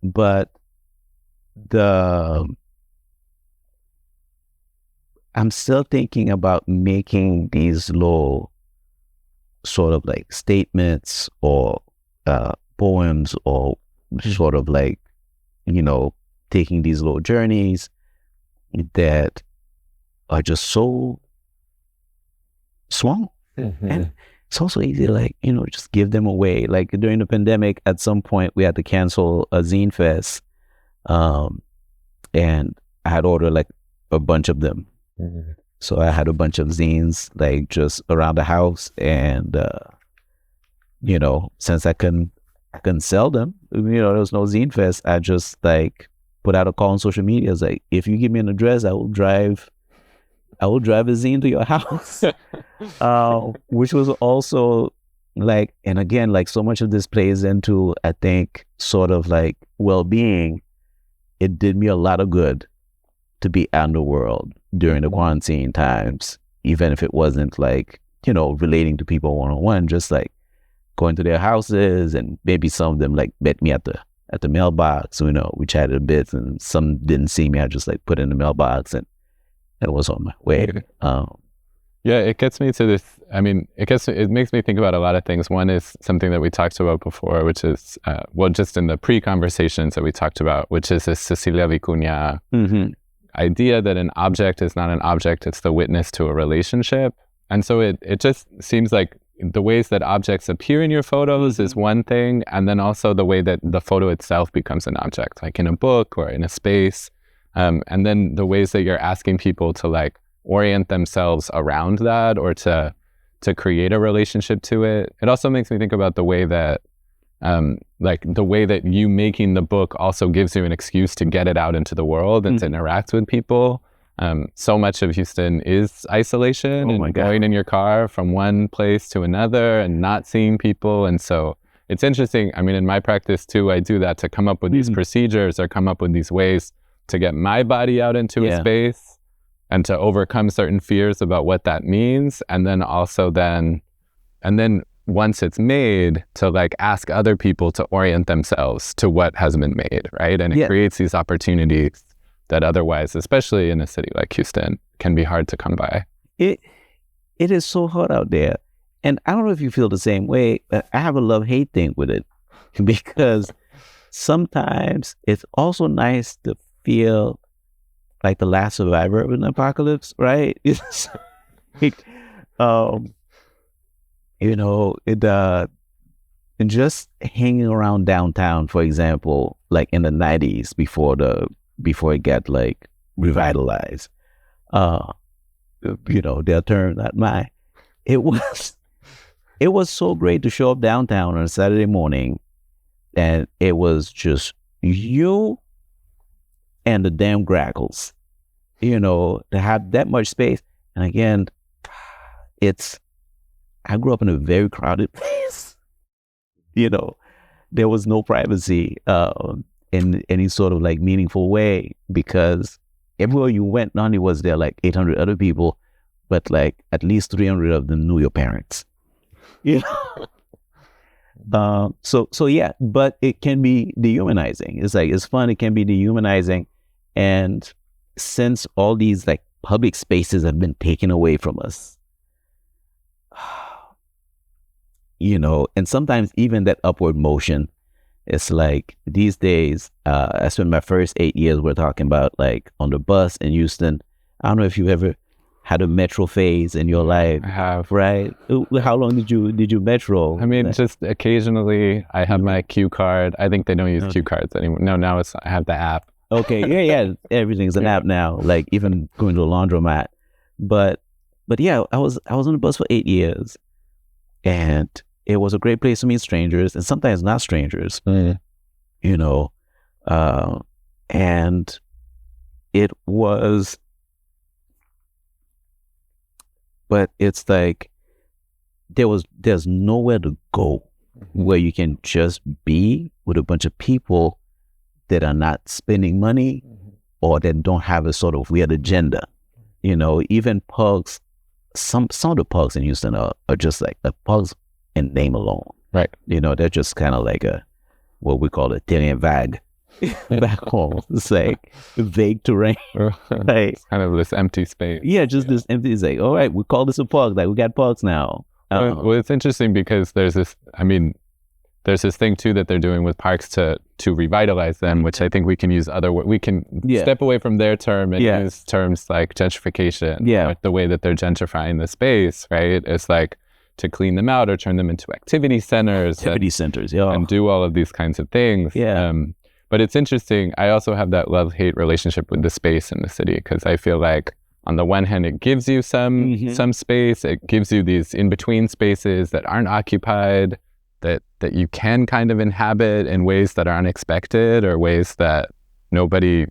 But I'm still thinking about making these little sort of like statements or poems, or sort of like, taking these little journeys that are just so small. And it's also easy to like, just give them away. Like during the pandemic, at some point we had to cancel a zine fest. And I had ordered like a bunch of them. So I had a bunch of zines like just around the house, and since I couldn't I couldn't sell them. There was no zine fest. I just like put out a call on social media. I was like, if you give me an address, I will drive a zine to your house. Which was also like, and again, like so much of this plays into, I think, sort of like well-being. It did me a lot of good to be out in the world during the quarantine times, even if it wasn't like, relating to people one-on-one, just like going to their houses, and maybe some of them like met me at the mailbox. We chatted a bit, and some didn't see me. I just like put in the mailbox and was on my way. Yeah, it gets me to this. I mean, it makes me think about a lot of things. One is something that we talked about before, which is, just in the pre-conversations that we talked about, which is this Cecilia Vicuña idea that an object is not an object, it's the witness to a relationship. And so it just seems like the ways that objects appear in your photos is one thing, and then also the way that the photo itself becomes an object, like in a book or in a space. And then the ways that you're asking people to like orient themselves around that, or to create a relationship to it. It also makes me think about the way that the way that you making the book also gives you an excuse to get it out into the world and to interact with people. So much of Houston is isolation and going in your car from one place to another and not seeing people. And so it's interesting. I mean, in my practice too, I do that to come up with these procedures or come up with these ways to get my body out into a space and to overcome certain fears about what that means. And then once it's made, to like ask other people to orient themselves to what has been made, right? And it creates these opportunities that otherwise, especially in a city like Houston, can be hard to come by. It is so hot out there. And I don't know if you feel the same way, but I have a love-hate thing with it. Because sometimes it's also nice to feel like the last survivor of an apocalypse, right? It's like, and just hanging around downtown, for example, like in the 90s before it got like revitalized, their term, not mine. It was so great to show up downtown on a Saturday morning, and it was just you and the damn grackles, to have that much space. And again, I grew up in a very crowded place. There was no privacy in any sort of like meaningful way, because everywhere you went, not only was there like 800 other people, but like at least 300 of them knew your parents. So yeah, but it can be dehumanizing. It's like, it's fun. It can be dehumanizing. And since all these like public spaces have been taken away from us, and sometimes even that upward motion, it's like these days, I spent my first 8 years, we're talking about like on the bus in Houston. I don't know if you ever had a metro phase in your life. I have. Right? How long did you metro? I mean, just occasionally I have my Q card. I think they don't use Q cards anymore. No, now I have the app. Okay, yeah. Everything's an app now, like even going to a laundromat. But yeah, I was on the bus for 8 years, and it was a great place to meet strangers, and sometimes not strangers, and it was, but it's like there's nowhere to go where you can just be with a bunch of people that are not spending money or that don't have a sort of weird agenda. Even pugs, some of the pugs in Houston are just like the pugs in name alone. Right. They're just kind of like what we call a terrain vague back home. It's like vague terrain. Like, it's kind of this empty space. Yeah, just this empty, it's like, all right, we call this a pug. Like, we got pugs now. Well, it's interesting because there's this thing too that they're doing with parks to revitalize them, which I think we can use we can step away from their term and use terms like gentrification. Yeah. Like the way that they're gentrifying the space, right? It's like to clean them out or turn them into activity centers. And do all of these kinds of things. Yeah. But it's interesting. I also have that love-hate relationship with the space in the city, because I feel like on the one hand, it gives you some space. It gives you these in-between spaces that aren't occupied, that that you can kind of inhabit in ways that are unexpected or ways that nobody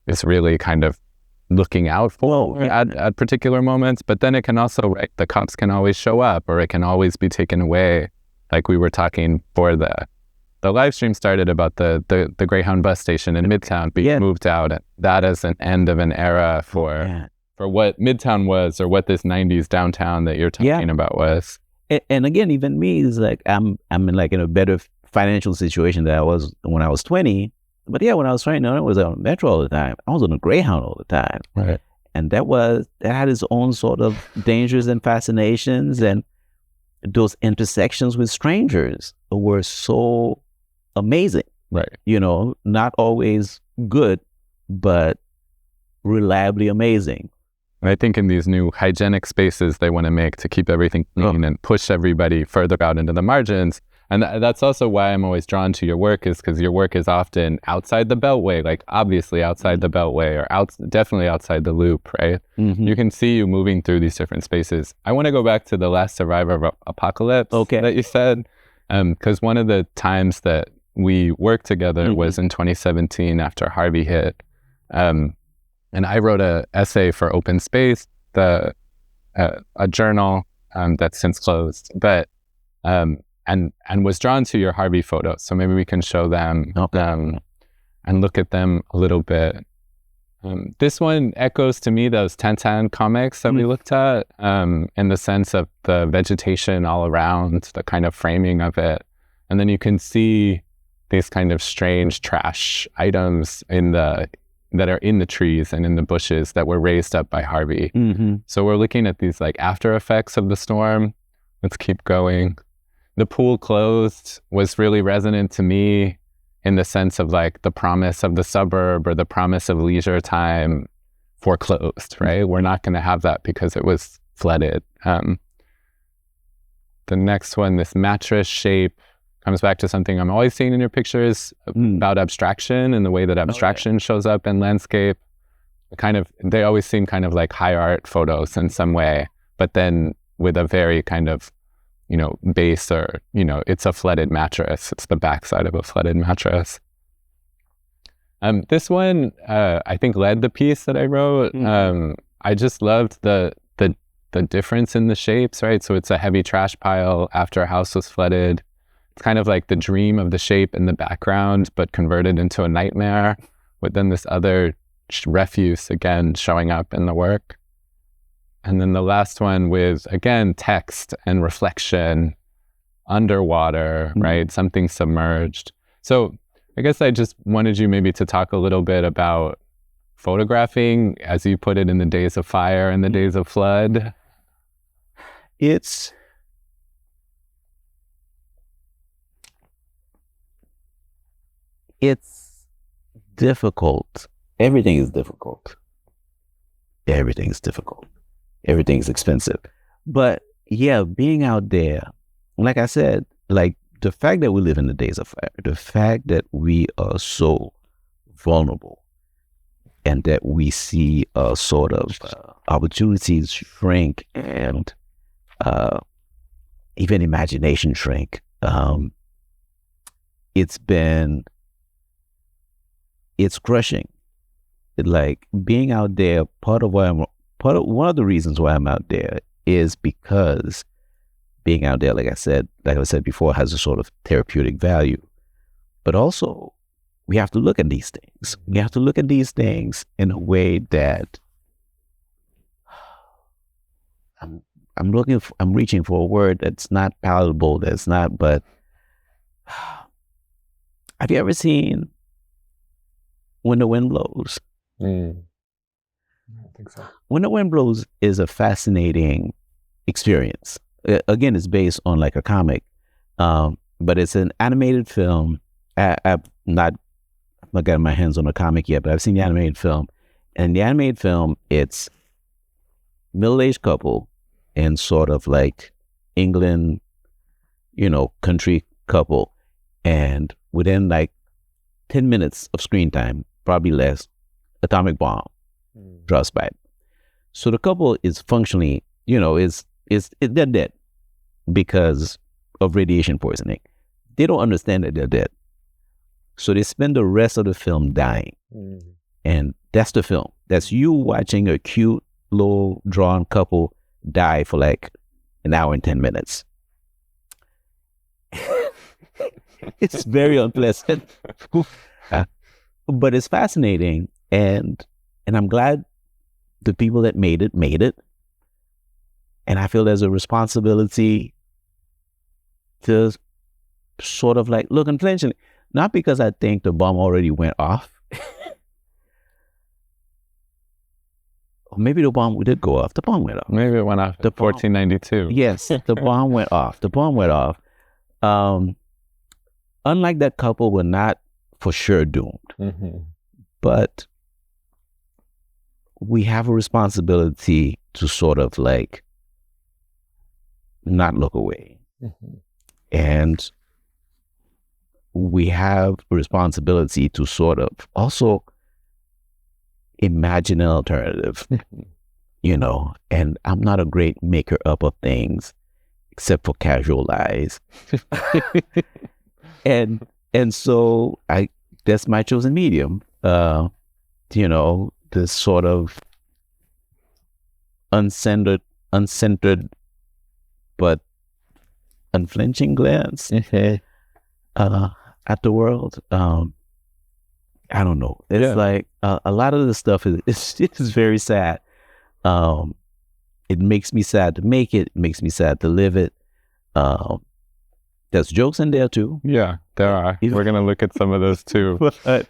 is really kind of looking out for at particular moments. But then it can also, right, the cops can always show up, or it can always be taken away. Like we were talking for the live stream started about the Greyhound bus station in Midtown being moved out. And that is an end of an era for what Midtown was, or what this 90s downtown that you're talking about was. And again, even me is like, I'm in a better financial situation than I was when I was 20. But yeah, when I was 20, I was on Metro all the time. I was on a Greyhound all the time. Right. And that had its own sort of dangers and fascinations. And those intersections with strangers were so amazing. Right. Not always good, but reliably amazing. And I think in these new hygienic spaces they want to make to keep everything clean and push everybody further out into the margins. And that's also why I'm always drawn to your work, is because your work is often outside the beltway, like obviously outside the beltway, or definitely outside the loop, right? Mm-hmm. You can see you moving through these different spaces. I want to go back to the last survivor of apocalypse that you said, because one of the times that we worked together was in 2017 after Harvey hit. And I wrote an essay for Open Space, a journal that's since closed, but and was drawn to your Harvey photos. So maybe we can show them and look at them a little bit. This one echoes to me those Tintin comics that we looked at, in the sense of the vegetation all around, the kind of framing of it. And then you can see these kind of strange trash items that are in the trees and in the bushes that were raised up by Harvey. Mm-hmm. So we're looking at these like after effects of the storm. Let's keep going. The pool closed was really resonant to me in the sense of like the promise of the suburb or the promise of leisure time foreclosed, right? We're not going to have that because it was flooded. The next one, this mattress shape, comes back to something I'm always seeing in your pictures about abstraction and the way that abstraction shows up in landscape. They always seem kind of like high art photos in some way, but then with a very kind of, base, or, it's a flooded mattress. It's the backside of a flooded mattress. This one, I think led the piece that I wrote. I just loved the difference in the shapes, right? So it's a heavy trash pile after a house was flooded. It's kind of like the dream of the shape in the background, but converted into a nightmare, with then this other refuse again showing up in the work. And then the last one with, again, text and reflection, underwater, right? Something submerged. So I guess I just wanted you maybe to talk a little bit about photographing, as you put it, in the days of fire and the days of flood. It's difficult. Everything is difficult. Everything's difficult. Everything's expensive. But yeah, being out there, like I said, like the fact that we live in the days of fire, the fact that we are so vulnerable, and that we see sort of opportunities shrink and even imagination shrink. It's crushing. Like being out there, one of the reasons why I'm out there is because being out there, like I said before, has a sort of therapeutic value. But also, we have to look at these things. We have to look at these things in a way that I'm reaching for a word that's not palatable, but have you ever seen When the Wind Blows? I think so. When the Wind Blows is a fascinating experience. Again, it's based on like a comic, but it's an animated film. I've not gotten my hands on a comic yet, but I've seen the animated film. And the animated film, it's middle-aged couple in sort of like England, country couple. And within like 10 minutes of screen time, probably less, atomic bomb drops by. So the couple is functionally, they're dead because of radiation poisoning. they don't understand that they're dead. So they spend the rest of the film dying. And that's the film. That's you watching a cute, little drawn couple die for like an hour and 10 minutes. It's very unpleasant. But it's fascinating. And I'm glad the people that made it. And I feel there's a responsibility to sort of like look unflinchingly. Not because I think the bomb already went off. Or maybe the bomb did go off. The bomb went off. Maybe it went off in 1492. Yes, the bomb went off. The bomb went off. Unlike that couple, we're not for sure doomed. But we have a responsibility to sort of like not look away. And we have a responsibility to sort of also imagine an alternative, you know, and I'm not a great maker up of things except for casual eyes. and so that's my chosen medium. You know, this sort of uncentered but unflinching glance at the world. I don't know. It's like a lot of the stuff is very sad. It makes me sad to make it. It makes me sad to live it. There's jokes in there too. Yeah, there are. We're gonna look at some of those too. But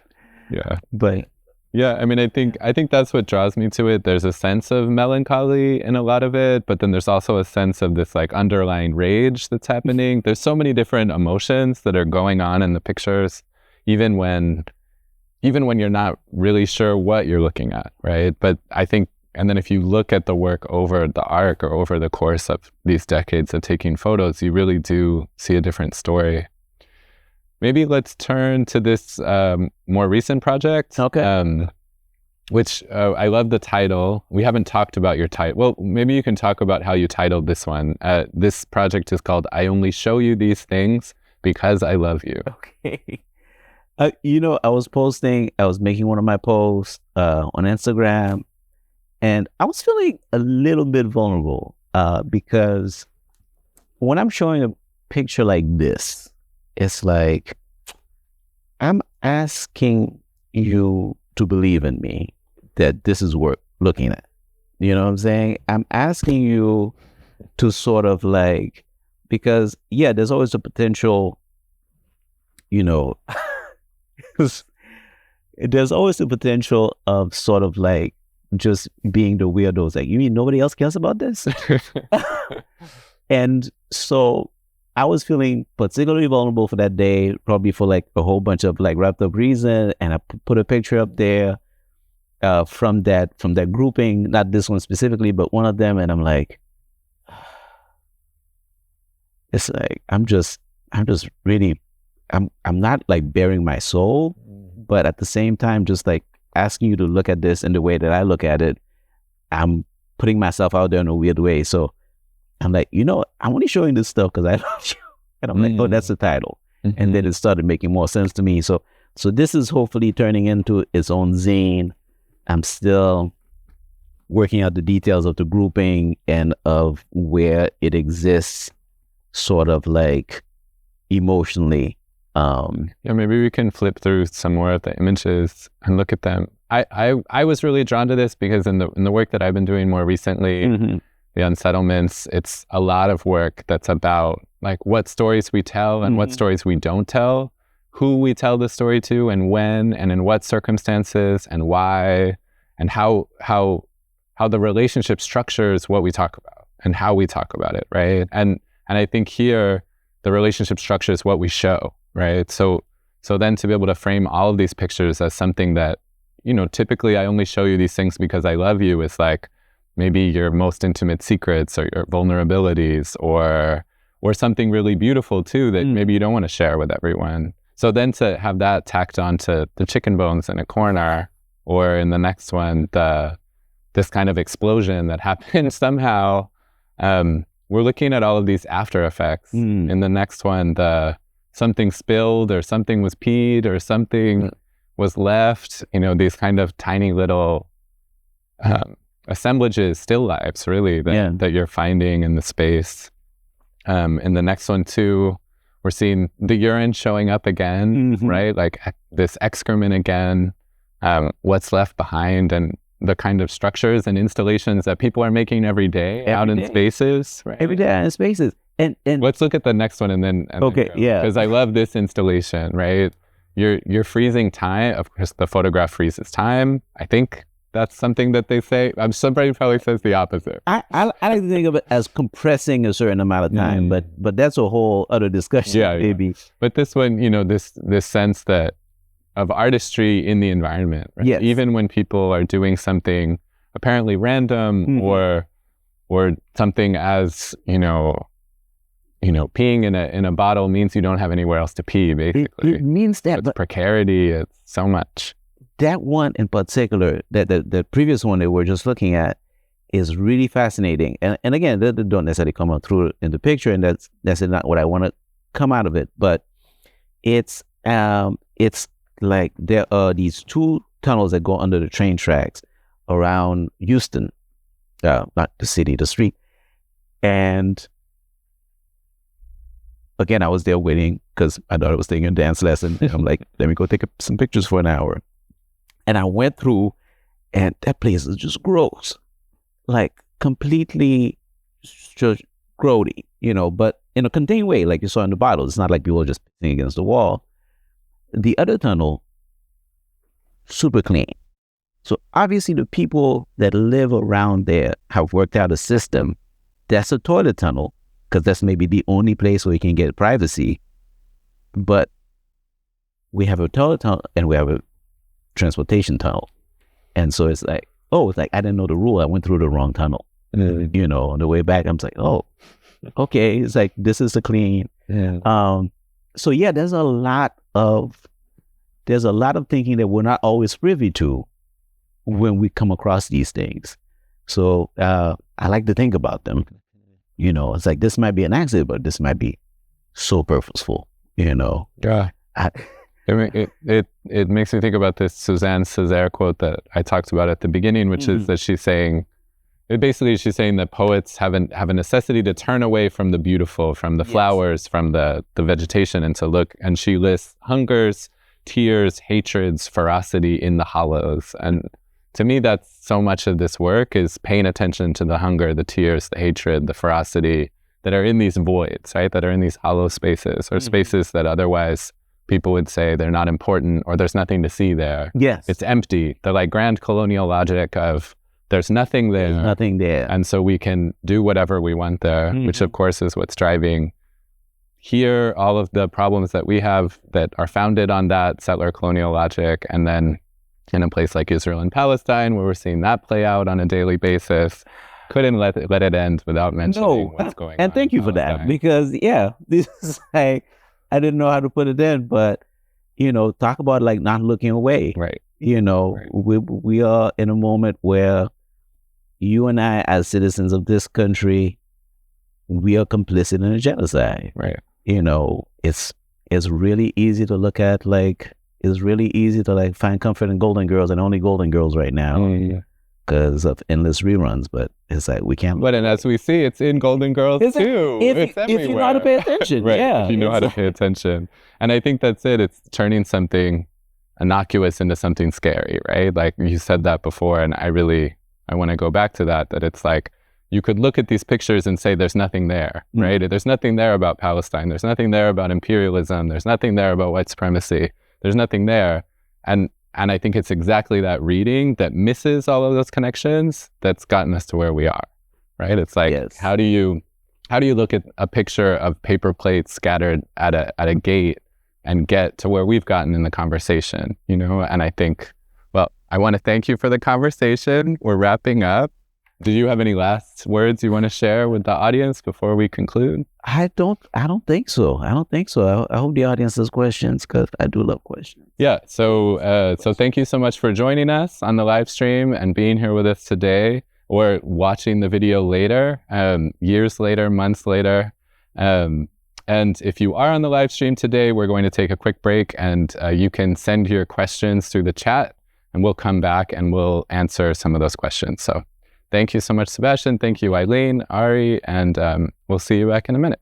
yeah, I mean, I think that's what draws me to it. There's a sense of melancholy in a lot of it, but then there's also a sense of this like underlying rage that's happening. There's so many different emotions that are going on in the pictures, even when you're not really sure what you're looking at, right? But I think, and then if you look at the work over the arc or over the course of these decades of taking photos, you really do see a different story. Maybe let's turn to this more recent project. Okay. Which I love the title. We haven't talked about your title. Well, maybe you can talk about how you titled this one. This project is called I Only Show You These Things Because I Love You. Okay. You know, I was making one of my posts on Instagram, and I was feeling a little bit vulnerable because when I'm showing a picture like this, it's like I'm asking you to believe in me that this is worth looking at. You know what I'm saying? I'm asking you to sort of like, because there's always a potential, you know, there's always the potential of sort of like just being the weirdos. Like, you mean nobody else cares about this? And so I was feeling particularly vulnerable for that day, probably for like a whole bunch of like wrapped up reasons. And I put a picture up there from that grouping, not this one specifically, but one of them. And I'm like, it's like, I'm not like bearing my soul, but at the same time, just like asking you to look at this in the way that I look at it. I'm putting myself out there in a weird way. So I'm like, you know, I'm only showing this stuff because I love you. And I'm like, oh, that's the title. And then it started making more sense to me. So this is hopefully turning into its own zine. I'm still working out the details of the grouping and of where it exists sort of like emotionally. Maybe we can flip through some more of the images and look at them. I was really drawn to this because in the work that I've been doing more recently, the unsettlements, it's a lot of work that's about like what stories we tell and what stories we don't tell, who we tell the story to and when and in what circumstances and why, and how the relationship structures what we talk about and how we talk about it, right? And I think here the relationship structure is what we show, right? So then to be able to frame all of these pictures as something that, you know, typically I only show you these things because I love you is like maybe your most intimate secrets or your vulnerabilities or something really beautiful too that maybe you don't want to share with everyone. So then to have that tacked onto the chicken bones in a corner, or in the next one, this kind of explosion that happened somehow, we're looking at all of these after effects. In the next one, the something spilled or something was peed or something was left, these kind of tiny little assemblages, still lifes really, that you're finding in the space. In the next one too, we're seeing the urine showing up again, right? Like this excrement again, what's left behind, and the kind of structures and installations that people are making every day out in spaces. Right? Every day out in spaces. And let's look at the next one and then because I love this installation, right? You're freezing time. Of course, the photograph freezes time. I think that's something that they say. Somebody probably says the opposite. I like to think of it as compressing a certain amount of time, but that's a whole other discussion, maybe. But this one, this sense that of artistry in the environment, right? Yes. Even when people are doing something apparently random or something as peeing in a bottle means you don't have anywhere else to pee, basically. It means that, but precarity, it's so much. That one in particular, the previous one that we're just looking at, is really fascinating. And again, that don't necessarily come out through in the picture, and that's not what I want to come out of it. But it's like there are these two tunnels that go under the train tracks around Houston, not the city, the street. And again, I was there waiting because I thought I was taking a dance lesson. I'm like, let me go take some pictures for an hour. And I went through, and that place is just gross, like completely just grody, but in a contained way, like you saw in the bottles. It's not like people are just pissing against the wall. The other tunnel, super clean. So obviously the people that live around there have worked out a system. That's a toilet tunnel, because that's maybe the only place where you can get privacy. But we have a toilet tunnel and we have a transportation tunnel. And so it's like, I didn't know the rule. I went through the wrong tunnel. On the way back, I'm like, okay. It's like, this is a clean. So yeah, there's a lot of thinking that we're not always privy to when we come across these things. So I like to think about them. It's like, this might be an accident, but this might be so purposeful. Yeah. It makes me think about this Suzanne Césaire quote that I talked about at the beginning, which is that she's saying that poets have a necessity to turn away from the beautiful, from the flowers, from the vegetation, and to look. And she lists hungers, tears, hatreds, ferocity in the hollows. And to me, that's so much of this work, is paying attention to the hunger, the tears, the hatred, the ferocity that are in these voids, right? That are in these hollow spaces, or spaces that otherwise people would say they're not important, or there's nothing to see there. Yes. It's empty. The grand colonial logic of there's nothing there. There's nothing there. And so we can do whatever we want there, which of course is what's driving here all of the problems that we have that are founded on that settler colonial logic. And then in a place like Israel and Palestine, where we're seeing that play out on a daily basis, couldn't let it end without mentioning what's going on. And thank you for that, because this is like, I didn't know how to put it in, but talk about like not looking away. Right. We are in a moment where you and I, as citizens of this country, we are complicit in a genocide. Right. It's really easy to look at, like, it's really easy to like find comfort in Golden Girls, and only Golden Girls right now because of endless reruns. But it's like, we can't. But and as we see, it's in Golden Girls too. It's everywhere. If you know how to pay attention. Right. Yeah. If you know how to pay attention. And I think that's it. It's turning something innocuous into something scary, right? Like you said that before, and I want to go back to that it's like, you could look at these pictures and say there's nothing there, right? There's nothing there about Palestine. There's nothing there about imperialism. There's nothing there about white supremacy. There's nothing there. And I think it's exactly that reading that misses all of those connections that's gotten us to where we are, right? It's like, how do you look at a picture of paper plates scattered at a gate and get to where we've gotten in the conversation, And I think, well, I want to thank you for the conversation. We're wrapping up. Do you have any last words you want to share with the audience before we conclude? I don't think so. I hope the audience has questions, because I do love questions. Yeah. So thank you so much for joining us on the live stream and being here with us today, or watching the video later, years later, months later. And if you are on the live stream today, we're going to take a quick break, and you can send your questions through the chat, and we'll come back and we'll answer some of those questions. So thank you so much, Sebastien. Thank you, Eileen, Ari, and we'll see you back in a minute.